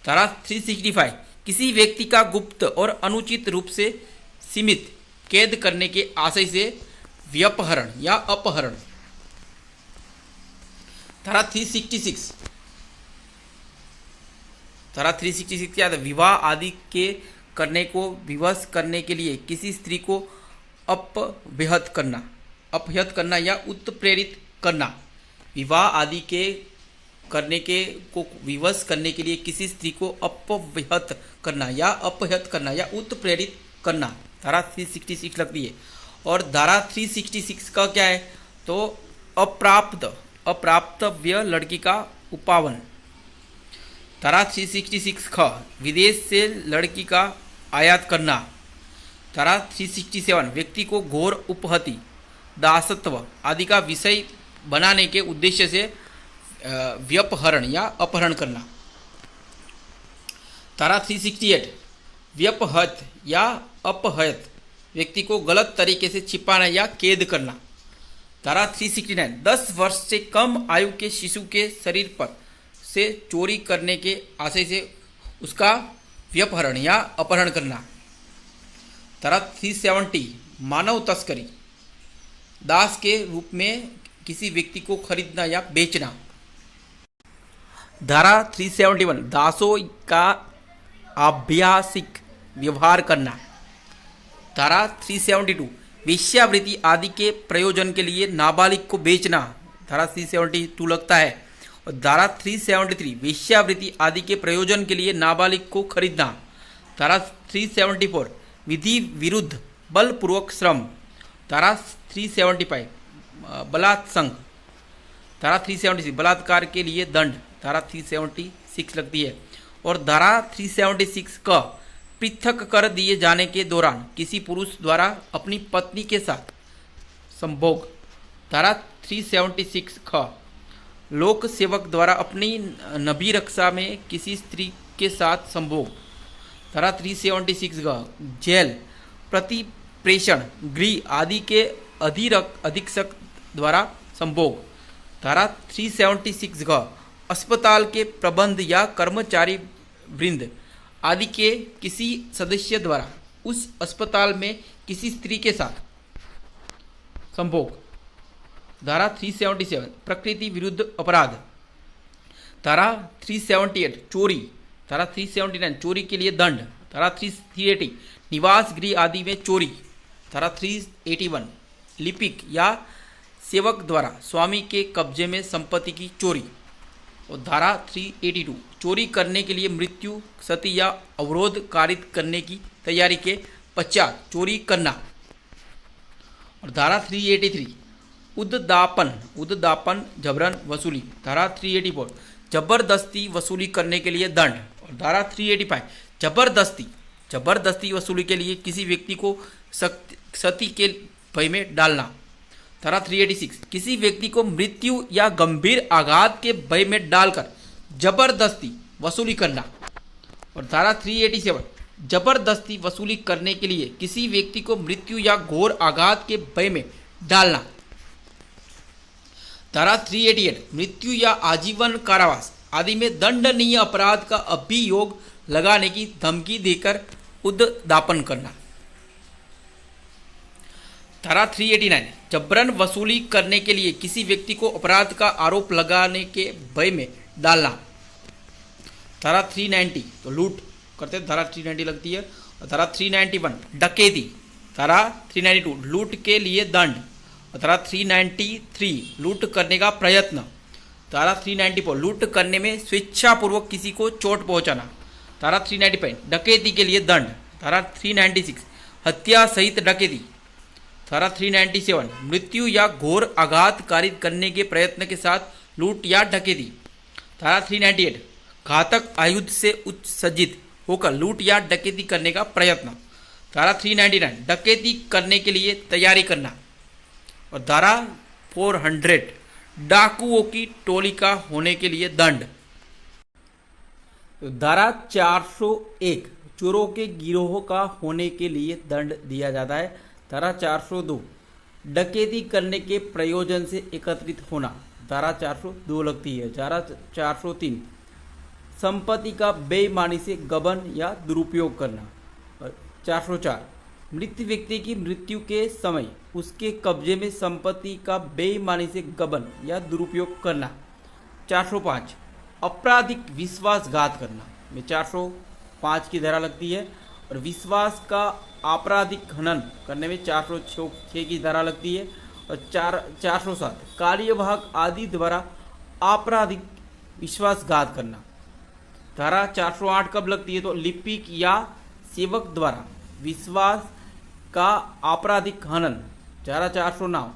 धारा 365 किसी व्यक्ति का गुप्त और अनुचित रूप से सीमित कैद करने के आशय से व्यपहरण या अपहरण। धारा 366 क्या है, विवाह आदि के करने को विवश करने के लिए किसी स्त्री को अपहृत करना या उत्प्रेरित करना। विवाह आदि के करने के को विवश करने के लिए किसी स्त्री को अपहृत करना या उत्प्रेरित करना। धारा 366 लगती है। और धारा 366 का क्या है, तो अप्राप्तव्य लड़की का उपावन। धारा 366 ख विदेश से लड़की का आयात करना। धारा 367 व्यक्ति को घोर उपहति, दासत्व आदि का विषय बनाने के उद्देश्य से व्यपहरण या अपहरण करना। धारा 368 व्यपहत या अपहत व्यक्ति को गलत तरीके से छिपाना या कैद करना। धारा 369 10 वर्ष से कम आयु के शिशु के शरीर पर से चोरी करने के आशय से उसका व्यपहरण या अपहरण करना। धारा 370 मानव तस्करी, दास के रूप में किसी व्यक्ति को खरीदना या बेचना। धारा 371 दासों का आभ्यासिक व्यवहार करना। धारा 372 वेश्यावृत्ति आदि के प्रयोजन के लिए नाबालिग को बेचना, धारा 372 लगता है। और धारा 373 वेश्यावृत्ति आदि के प्रयोजन के लिए नाबालिग को खरीदना, धारा 374 विधि विरुद्ध बलपूर्वक श्रम, धारा 375 बलात्संग, धारा 376 बलात्कार के लिए दंड, धारा 376 लगती है। और धारा 376 का पृथक कर दिए जाने के दौरान किसी पुरुष द्वारा अपनी पत्नी के साथ संभोग, धारा 376 ख लोक सेवक द्वारा अपनी नबी रक्षा में किसी स्त्री के साथ संभोग, धारा 376 ग जेल प्रतिप्रेषण गृह आदि के अधीक्षक द्वारा संभोग, धारा 376 ग अस्पताल के प्रबंध या कर्मचारी वृंद आदि के किसी सदस्य द्वारा उस अस्पताल में किसी स्त्री के साथ संभोग, धारा 377 प्रकृति विरुद्ध अपराध, धारा 378 चोरी, धारा 379 चोरी के लिए दंड, धारा 380 निवास गृह आदि में चोरी, धारा 381 लिपिक या सेवक द्वारा स्वामी के कब्जे में संपत्ति की चोरी, और धारा 382 चोरी करने के लिए मृत्यु क्षति या अवरोध कारित करने की तैयारी के पश्चात चोरी करना, और धारा 383 उद्दापन जबरन वसूली, धारा 384 जबरदस्ती वसूली करने के लिए दंड, और धारा 385 जबरदस्ती वसूली के लिए किसी व्यक्ति को क्षति के भय में डालना, धारा 386 किसी व्यक्ति को मृत्यु या गंभीर आघात के भय में डालकर जबरदस्ती वसूली करना, और धारा 387 जबरदस्ती वसूली करने के लिए किसी व्यक्ति को मृत्यु या घोर आघात के भय में डालना, धारा 388 मृत्यु या आजीवन कारावास आदि में दंडनीय अपराध का अभियोग लगाने की धमकी देकर उद्दापन करना, धारा 389 जबरन वसूली करने के लिए किसी व्यक्ति को अपराध का आरोप लगाने के भय में डालना, धारा 390 तो लूट करते धारा 390 लगती है, और धारा 391 डकैती, धारा 392 लूट के लिए दंड, और धारा 393 लूट करने का प्रयत्न, धारा 394 लूट करने में स्वेच्छापूर्वक किसी को चोट पहुंचाना, धारा 395 डकैती के लिए दंड, धारा 396 हत्या सहित डकैती, धारा 397 मृत्यु या घोर आघात कारित करने के प्रयत्न के साथ लूट या डकैती, धारा 398 घातक आयुध से उत्सज्जित होकर लूट या डकैती करने का प्रयत्न, धारा 399 डकैती करने के लिए तैयारी करना, और धारा 400 डाकुओं की टोली का होने के लिए दंड। धारा 401 चोरों के गिरोह का होने के लिए दंड दिया जाता है। धारा 402 डकैती करने के प्रयोजन से एकत्रित होना, धारा 402 लगती है। धारा 403 संपत्ति का बेईमानी से गबन या दुरुपयोग करना। 404 मृत व्यक्ति की मृत्यु के समय उसके कब्जे में संपत्ति का बेईमानी से गबन या दुरुपयोग करना। 405 आपराधिक विश्वासघात करना में 405 की धारा लगती है, और विश्वास का आपराधिक हनन करने में 406 की धारा लगती है, और 407 कार्यवाहक आदि द्वारा आपराधिक विश्वासघात करना। धारा 408 कब लगती है तो लिपिक या सेवक द्वारा विश्वास का आपराधिक हनन। धारा 409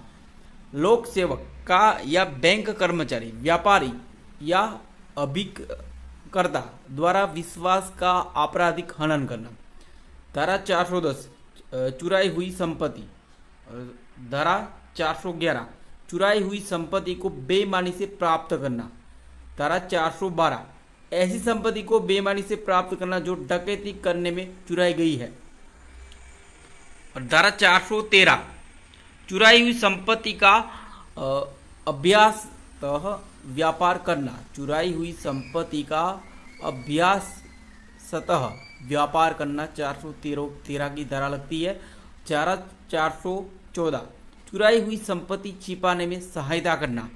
लोक सेवक का या बैंक कर्मचारी व्यापारी या अभिकर्ता द्वारा विश्वास का आपराधिक हनन करना। धारा 410 चुराई हुई संपत्ति। धारा 411 चुराई हुई संपत्ति को बेईमानी से प्राप्त करना। धारा 412 ऐसी संपत्ति को बेईमानी से प्राप्त करना जो डकैती करने में चुराई गई है। और धारा 413 चुराई हुई संपत्ति का अभ्यासतः व्यापार करना। चुराई हुई संपत्ति का अभ्यासतः व्यापार करना 413 की धारा लगती है। धारा 414 चुराई हुई संपत्ति छिपाने में सहायता करना।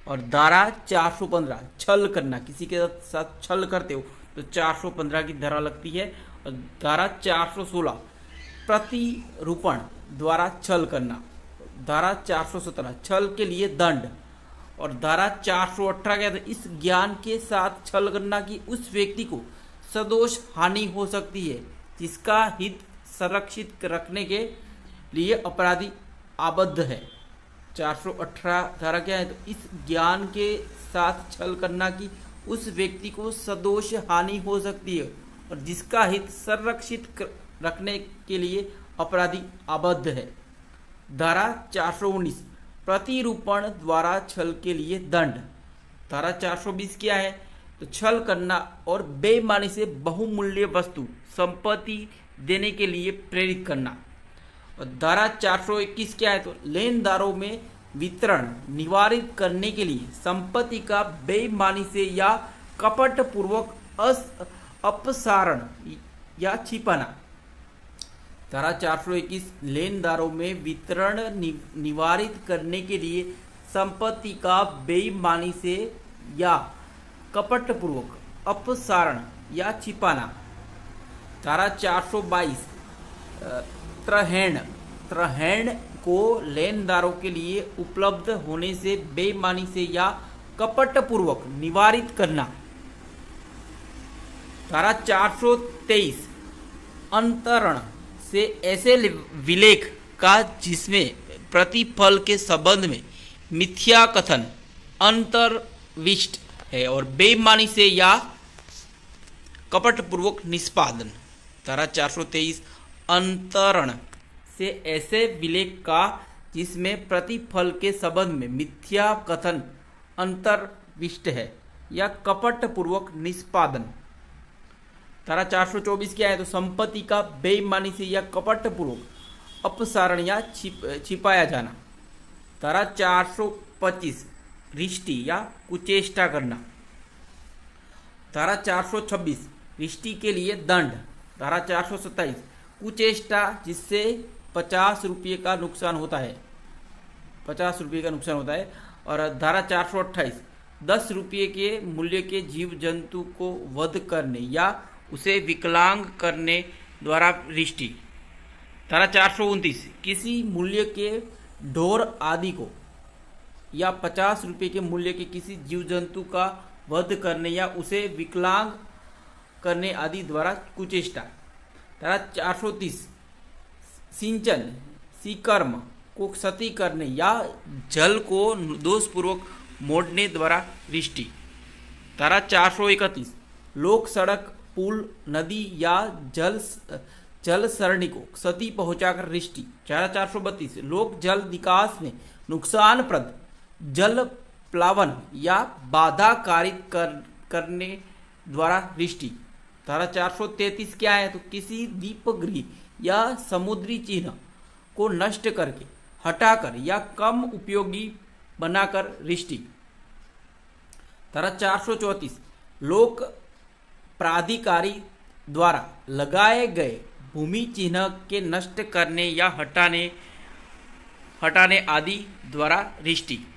और धारा 415 छल करना, किसी के साथ छल करते हो तो 415 की धारा लगती है। और धारा 416 प्रतिरूपण द्वारा छल करना, धारा 417 छल के लिए दंड, और धारा 418 क्या है, इस ज्ञान के साथ छल करना कि उस व्यक्ति को सदोष हानि हो सकती है जिसका हित संरक्षित रखने के लिए अपराधी आबद्ध है। 418 धारा क्या है, तो इस ज्ञान के साथ छल करना कि उस व्यक्ति को सदोष हानि हो सकती है और जिसका हित संरक्षित रखने के लिए अपराधी आबद्ध है। धारा 419 प्रतिरूपण द्वारा छल के लिए दंड। धारा 420 क्या है, तो छल करना और बेईमानी से बहुमूल्य वस्तु संपत्ति देने के लिए प्रेरित करना। और धारा 421 क्या है, तो लेनदारों में वितरण निवारित करने के लिए संपत्ति का बेईमानी से या कपटपूर्वक अपसारण या छिपाना। धारा 421 लेनदारों में वितरण निवारित करने के लिए संपत्ति का बेईमानी से या कपटपूर्वक अपसारण या छिपाना। धारा 422 त्रहैण को लेनदारों के लिए उपलब्ध होने से बेईमानी से या कपटपूर्वक निवारित करना। धारा 423 अंतरण से ऐसे विलेख का जिसमें प्रतिफल के संबंध में मिथ्या कथन अंतर्विष्ट है और बेईमानी से या कपटपूर्वक निष्पादन। धारा 423 अंतरण से ऐसे विलेख का जिसमें प्रतिफल के संबंध में मिथ्या कथन अंतर्विष्ट है या कपटपूर्वक निष्पादन। धारा 424 क्या है, तो संपत्ति का बेईमानी से या कपटपूर्वक अपसारण या छिपाया जाना। धारा 425 रिष्टि या कुचेष्टा करना। धारा 426 रिष्टि के लिए दंड। धारा 427 कुचेष्टा जिससे 50 रुपये का नुकसान होता है, 50 रुपये का नुकसान होता है। और धारा 428 10 रुपये के मूल्य के जीव जंतु को वध करने या उसे विकलांग करने द्वारा रिष्टि। धारा 429 किसी मूल्य के ढोर आदि को या 50 रुपये के मूल्य के किसी जीव जंतु का वध करने या उसे विकलांग करने आदि द्वारा कुचेष्टा। धारा 430 सिंचन सिकर्म को क्षति करने या जल को दोषपूर्वक मोड़ने द्वारा रिष्टि। धारा 431 लोक सड़क पुल नदी या जल सरणी को क्षति पहुंचाकर रिष्टि। धारा 432 लोक जल निकास में नुकसानप्रद जल प्लावन या बाधा कारित करने द्वारा रिष्टि। धारा 433 क्या है, तो किसी दीपगृह या समुद्री चिन्ह को नष्ट करके हटाकर या कम उपयोगी बनाकर रिष्टि। धारा 434 लोक प्राधिकारी द्वारा लगाए गए भूमि चिन्ह के नष्ट करने या हटाने आदि द्वारा रिष्टि।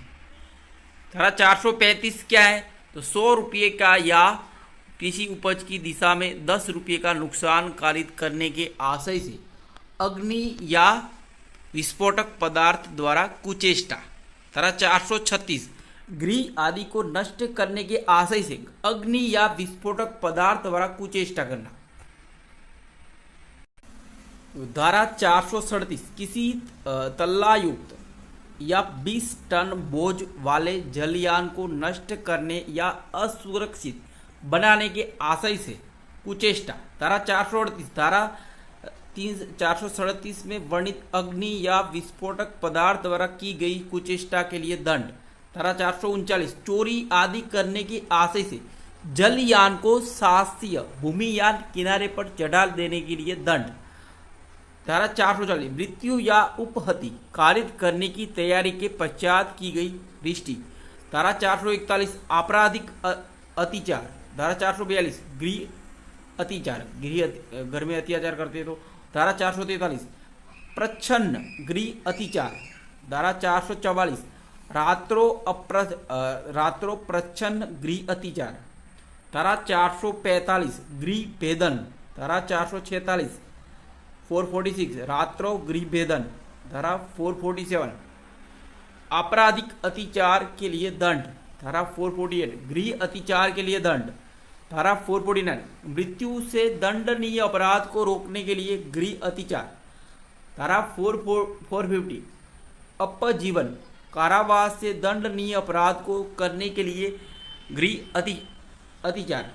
धारा 435 क्या है, तो 100 रुपये का या कृषि उपज की दिशा में 10 रुपये का नुकसान कारित करने के आशय से अग्नि या विस्फोटक पदार्थ द्वारा कुचेष्टा। धारा 436 गृह आदि को नष्ट करने के आशय से अग्नि या विस्फोटक पदार्थ द्वारा कुचेष्टा करना। धारा 437 किसी तल्लायुक्त या 20 टन बोझ वाले जलयान को नष्ट करने या असुरक्षित बनाने के आशय से कुचेष्टा। धारा 438 धारा 437 में वर्णित अग्नि या विस्फोटक पदार्थ द्वारा की गई कुचेष्टा के लिए दंड। धारा 439 चोरी आदि करने की आशय से जलयान को शास्त्रीय भूमियान किनारे पर चढ़ा देने के लिए दंड। धारा 440 मृत्यु या उपहति कारित करने की तैयारी के पश्चात की गई रिष्टि। धारा 441 आपराधिक अत्याचार। धारा 442 गृह अत्याचार, घर में अत्याचार करते तो। धारा 443 प्रच्छन्न गृह अत्याचार। धारा 444 रात्रो प्रच्छन्न गृह अत्याचार। धारा 445 गृह भेदन। धारा 446 446 रात्रों गृह भेदन, धारा 447 आपराधिक अतिचार के लिए दंड, धारा 448 गृह अतिचार के लिए दंड, धारा 449 मृत्यु से दंडनीय अपराध को रोकने के लिए गृह अतिचार, धारा 450 अपजीवन कारावास से दंडनीय अपराध को करने के लिए गृह अतिचार,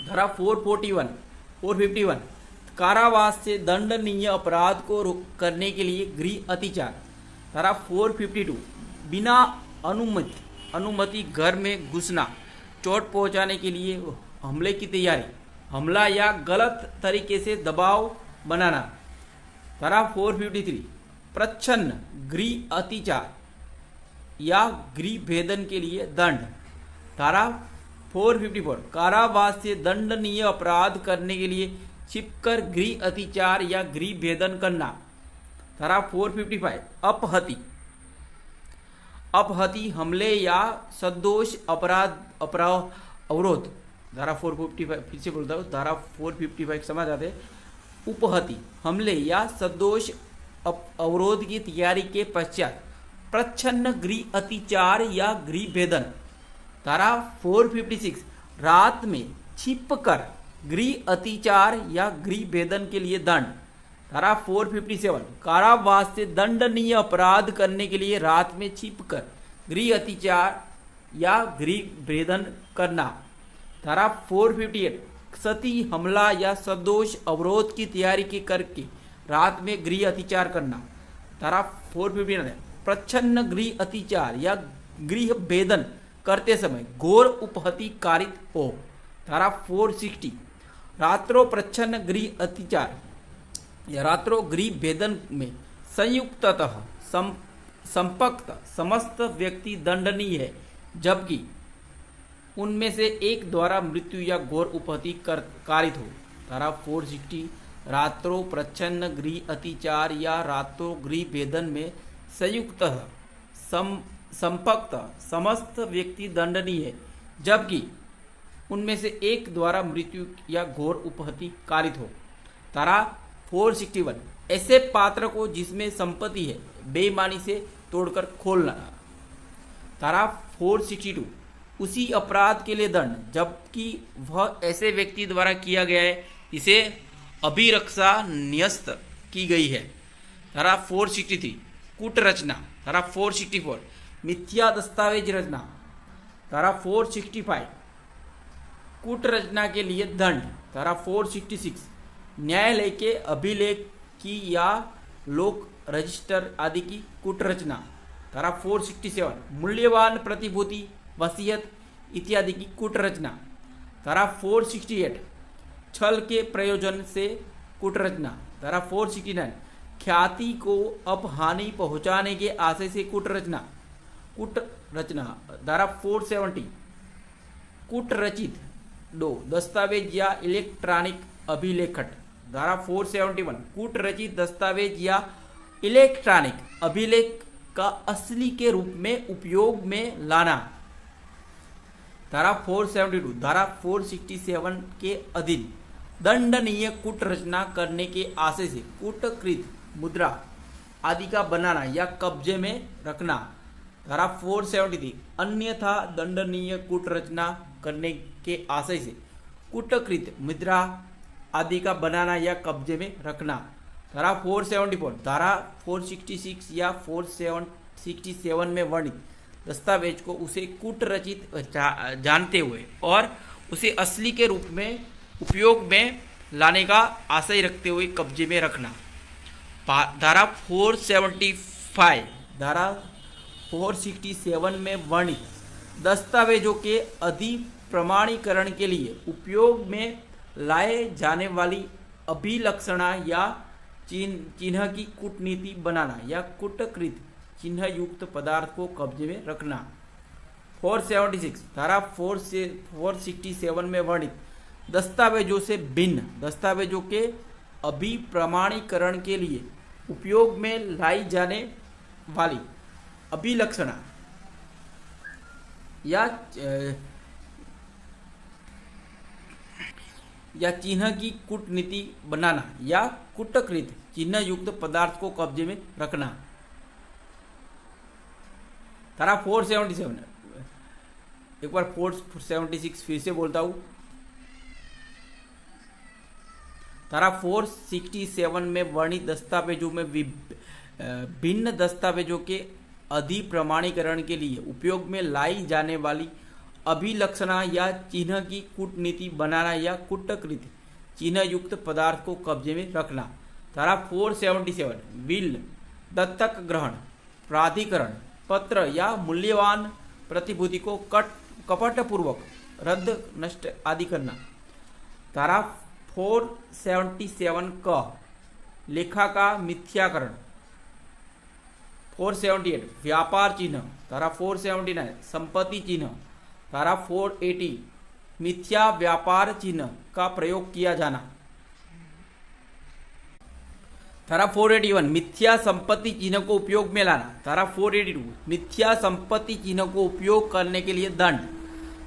धारा 451 कारावास से दंडनीय अपराध को करने के लिए गृह अतिचार, धारा 452 बिना अनुमति घर में घुसना, चोट पहुंचाने के लिए हमले की तैयारी, हमला या गलत तरीके से दबाव बनाना, धारा 453 प्रच्छन्न गृह अतिचार या गृह भेदन के लिए दंड, धारा 454 कारावास से दंडनीय अपराध करने के लिए छिपकर गृह अतिचार या गृह भेदन करना, धारा 455 अपहति हमले या सदोष अवरोध, धारा 455 फिर से बोलता हूँ, धारा 455 समझ आते उपहति हमले या सदोष अवरोध की तैयारी के पश्चात प्रच्छन्न गृह अतिचार या गृह भेदन, धारा 456 रात में छिपकर गृह अतिचार या गृह भेदन के लिए दंड, धारा 457 कारावास से दंडनीय अपराध करने के लिए रात में छिपकर गृह अतिचार या गृह भेदन करना, धारा 458 सती हमला या सदोष अवरोध की तैयारी के करके रात में गृह अतिचार करना, धारा 459 प्रच्छन्न गृह अतिचार या गृह भेदन करते समय घोर उपहति कारित हो, धारा 460 रात्रों प्रच्छन्न गृह अतिचार या रात्रों गृह भेदन में संयुक्ततः संपक्त समस्त व्यक्ति दंडनीय है, जबकि उनमें से एक द्वारा मृत्यु या घोर उपहति कारित हो, धारा 460 रात्रों प्रच्छन्न गृह अतिचार या रात्रों गृह भेदन में संयुक्तः संपक्त समस्त व्यक्ति दंडनीय है, जबकि उनमें से एक द्वारा मृत्यु या घोर उपहति कारित हो, धारा 461 ऐसे पात्र को जिसमें संपत्ति है बेईमानी से तोड़कर खोलना, धारा 462 उसी अपराध के लिए दंड जबकि वह ऐसे व्यक्ति द्वारा किया गया है जिसे अभिरक्षा न्यस्त की गई है, धारा 463 कूट रचना, धारा 464 मिथ्या दस्तावेज रचना, धारा 465 कूट रचना के लिए दंड, धारा 466 न्यायालय के अभिलेख की या लोक रजिस्टर आदि की कूट रचना, धारा 467 मूल्यवान प्रतिभूति वसीयत इत्यादि की कूट रचना, धारा 468 छल के प्रयोजन से कूट रचना, धारा 469 ख्याति को अपहानि पहुंचाने के आशय से कूट रचना, धारा 470 कूट रचित दस्तावेज या इलेक्ट्रॉनिक अभिलेखट, धारा 471 कूट रचित दस्तावेज या इलेक्ट्रॉनिक अभिलेख का असली के रूप में उपयोग में लाना, धारा 472 धारा 467 के अधीन दंडनीय कूट रचना करने के आशय से कूटकृत मुद्रा आदि का बनाना या कब्जे में रखना, धारा 473 अन्यथा दंडनीय कूट रचना करने के आशय से कूटकृत मुद्रा आदि का बनाना या कब्जे में रखना, धारा 474 धारा 466 या 467 में वर्णित दस्तावेज को उसे कूट रचित जानते हुए और उसे असली के रूप में उपयोग में लाने का आशय रखते हुए कब्जे में रखना, धारा 475 धारा 467 में वर्णित दस्तावेजों के अधिप्रमाणीकरण के लिए उपयोग में लाए जाने वाली अभिलक्षणा या चिन्ह की कूटनीति बनाना या कूटकृत चिन्ह युक्त पदार्थ को कब्जे में रखना, 476 धारा 467 में वर्णित दस्तावेजों से भिन्न दस्तावेजों के अभिप्रमाणीकरण के लिए उपयोग में लाई जाने वाली अभिलक्षणा या चिन्ह की कूटनीति बनाना या कूटकृत चिन्ह युक्त पदार्थ को कब्जे में रखना। धारा 477, एक बार 476 फिर से बोलता हूं। धारा 467 में वर्णित दस्तावेजों में भिन्न दस्तावेजों के अधिप्रमाणीकरण के लिए उपयोग में लाई जाने वाली अभिलक्षणा या चिन्ह की कूटनीति बनाना या कूटकृत चिन्ह युक्त पदार्थ को कब्जे में रखना। धारा 477 विल, दत्तक ग्रहण, प्राधिकरण, पत्र या मूल्यवान प्रतिभूति को कपटपूर्वक रद्द, नष्ट आदि करना। धारा 477 क लेखा का मिथ्याकरण। 478 व्यापार चिन्ह। धारा 479 संपत्ति चिन्ह। धारा 480 मिथ्या व्यापार चिन्ह का प्रयोग किया जाना। धारा 481 मिथ्या संपत्ति चिन्ह को उपयोग में लाना। धारा 482 मिथ्या संपत्ति चिन्ह को उपयोग करने के लिए दंड।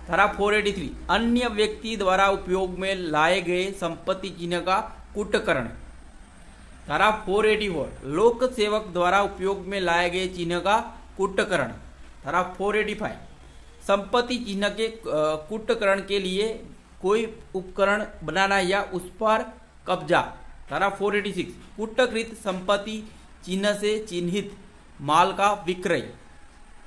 धारा 483 अन्य व्यक्ति द्वारा उपयोग में लाए गए संपत्ति चिन्ह का कूटकरण। धारा 484 लोक सेवक द्वारा उपयोग में लाए गए चिन्ह का कूटकरण। धारा 485 संपत्ति चिन्ह के कूटकरण के लिए कोई उपकरण बनाना या उस पर कब्जा। धारा 486 कूटकृत संपत्ति चिन्ह से चिन्हित माल का विक्रय।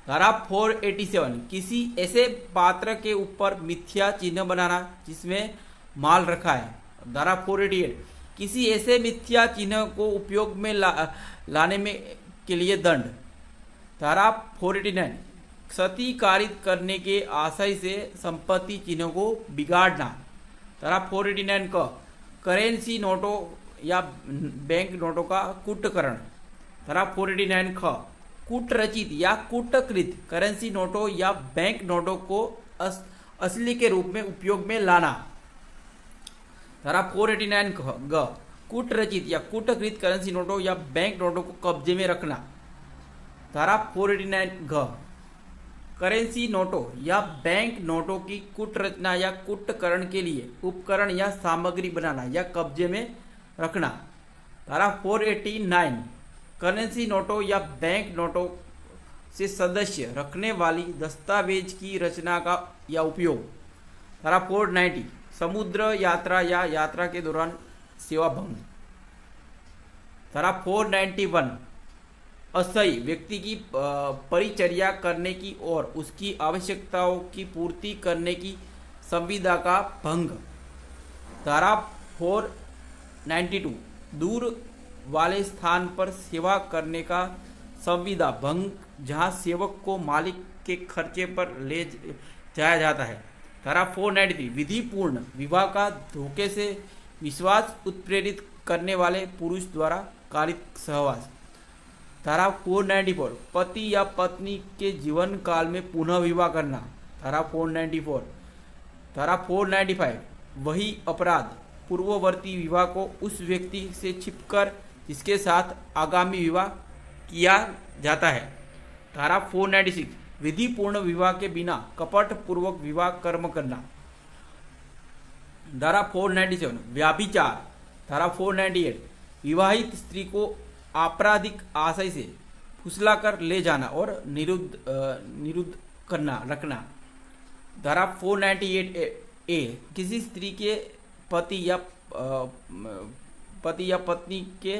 धारा 487 किसी ऐसे पात्र के ऊपर मिथ्या चिन्ह बनाना जिसमें माल रखा है। धारा 488 किसी ऐसे मिथ्या चिन्ह को उपयोग में लाने में के लिए दंड। धारा 489 क्षति कारित करने के आशय से संपत्ति चिन्ह को बिगाड़ना। धारा 489 का करेंसी नोटों या बैंक नोटों का कूटकरण। धारा 489 ख कूटरचित या कूटकृत करेंसी नोटों या बैंक नोटों को असली के रूप में उपयोग में लाना। धारा 489 ग कूटरचित या कूटकृत करेंसी नोटों या बैंक नोटों को कब्जे में रखना। धारा 489 घ करेंसी नोटों या बैंक नोटों की कूटरचना या कूटकरण के लिए उपकरण या सामग्री बनाना या कब्जे में रखना। धारा 489 करेंसी नोटों या बैंक नोटों से सदस्य रखने वाली दस्तावेज की रचना का या उपयोग। धारा 490 समुद्र यात्रा या यात्रा के दौरान सेवा भंग। धारा 491 असही व्यक्ति की परिचर्या करने की और उसकी आवश्यकताओं की पूर्ति करने की संविदा का भंग। धारा 492 दूर वाले स्थान पर सेवा करने का संविदा भंग जहां सेवक को मालिक के खर्चे पर ले जाया जाता है। धारा 493 विधिपूर्ण विवाह का धोखे से विश्वास उत्प्रेरित करने वाले पुरुष द्वारा कारित सहवास। धारा 494 पति या पत्नी के जीवन काल में पुनः विवाह करना। धारा 494 धारा 495 वही अपराध पूर्ववर्ती विवाह को उस व्यक्ति से छिपकर जिसके साथ आगामी विवाह किया जाता है। धारा 496 विधिपूर्ण विवाह के बिना कपट पूर्वक विवाह कर्म करना। धारा 497 व्याभिचार। धारा 498 विवाहित स्त्री को आपराधिक आशय से फुसलाकर ले जाना और निरुद्ध करना रखना। धारा 498 ए किसी स्त्री के पति या पत्नी के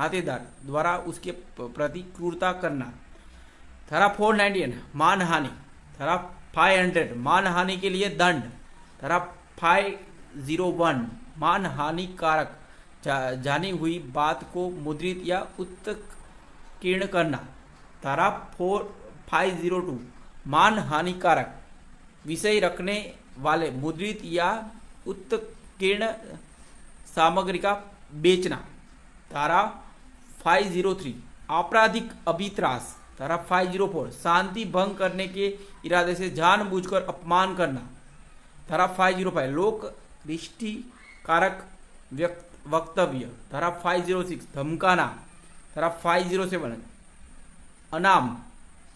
नातेदार द्वारा उसके प्रति क्रूरता करना। धारा 499 मानहानि। धारा 500 मानहानि के लिए दंड। धारा 501 मानहानिकारक जानी हुई बात को मुद्रित या उत्कीर्ण करना। धारा 502 मानहानिकारक विषय रखने वाले मुद्रित या उत्कीर्ण सामग्री का बेचना। धारा 503 आपराधिक अभित्रास। धारा 504 शांति भंग करने के इरादे से जानबूझकर अपमान करना। धारा 505 लोक दृष्टि कारक वक्तव्य। धारा 506 धमकाना। धारा 507 अनाम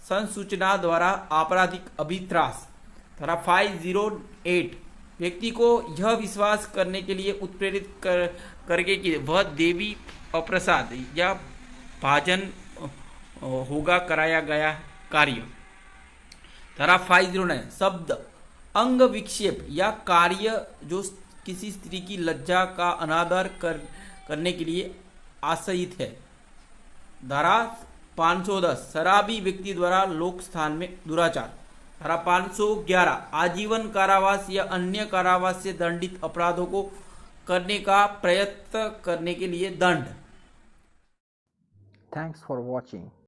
संसूचना द्वारा आपराधिक अभित्रास। धारा 508 व्यक्ति को यह विश्वास करने के लिए उत्प्रेरित करके कि वह देवी अप्रसाद या भाजन होगा कराया गया कार्य। धारा 509 शब्द अंग विक्षेप या कार्य जो किसी स्त्री की लज्जा का अनादर करने के लिए आशयित है। धारा 510 शराबी व्यक्ति द्वारा लोक स्थान में दुराचार। धारा 511 आजीवन कारावास या अन्य कारावास से दंडित अपराधों को करने का प्रयत्न करने के लिए दंड। Thanks for watching.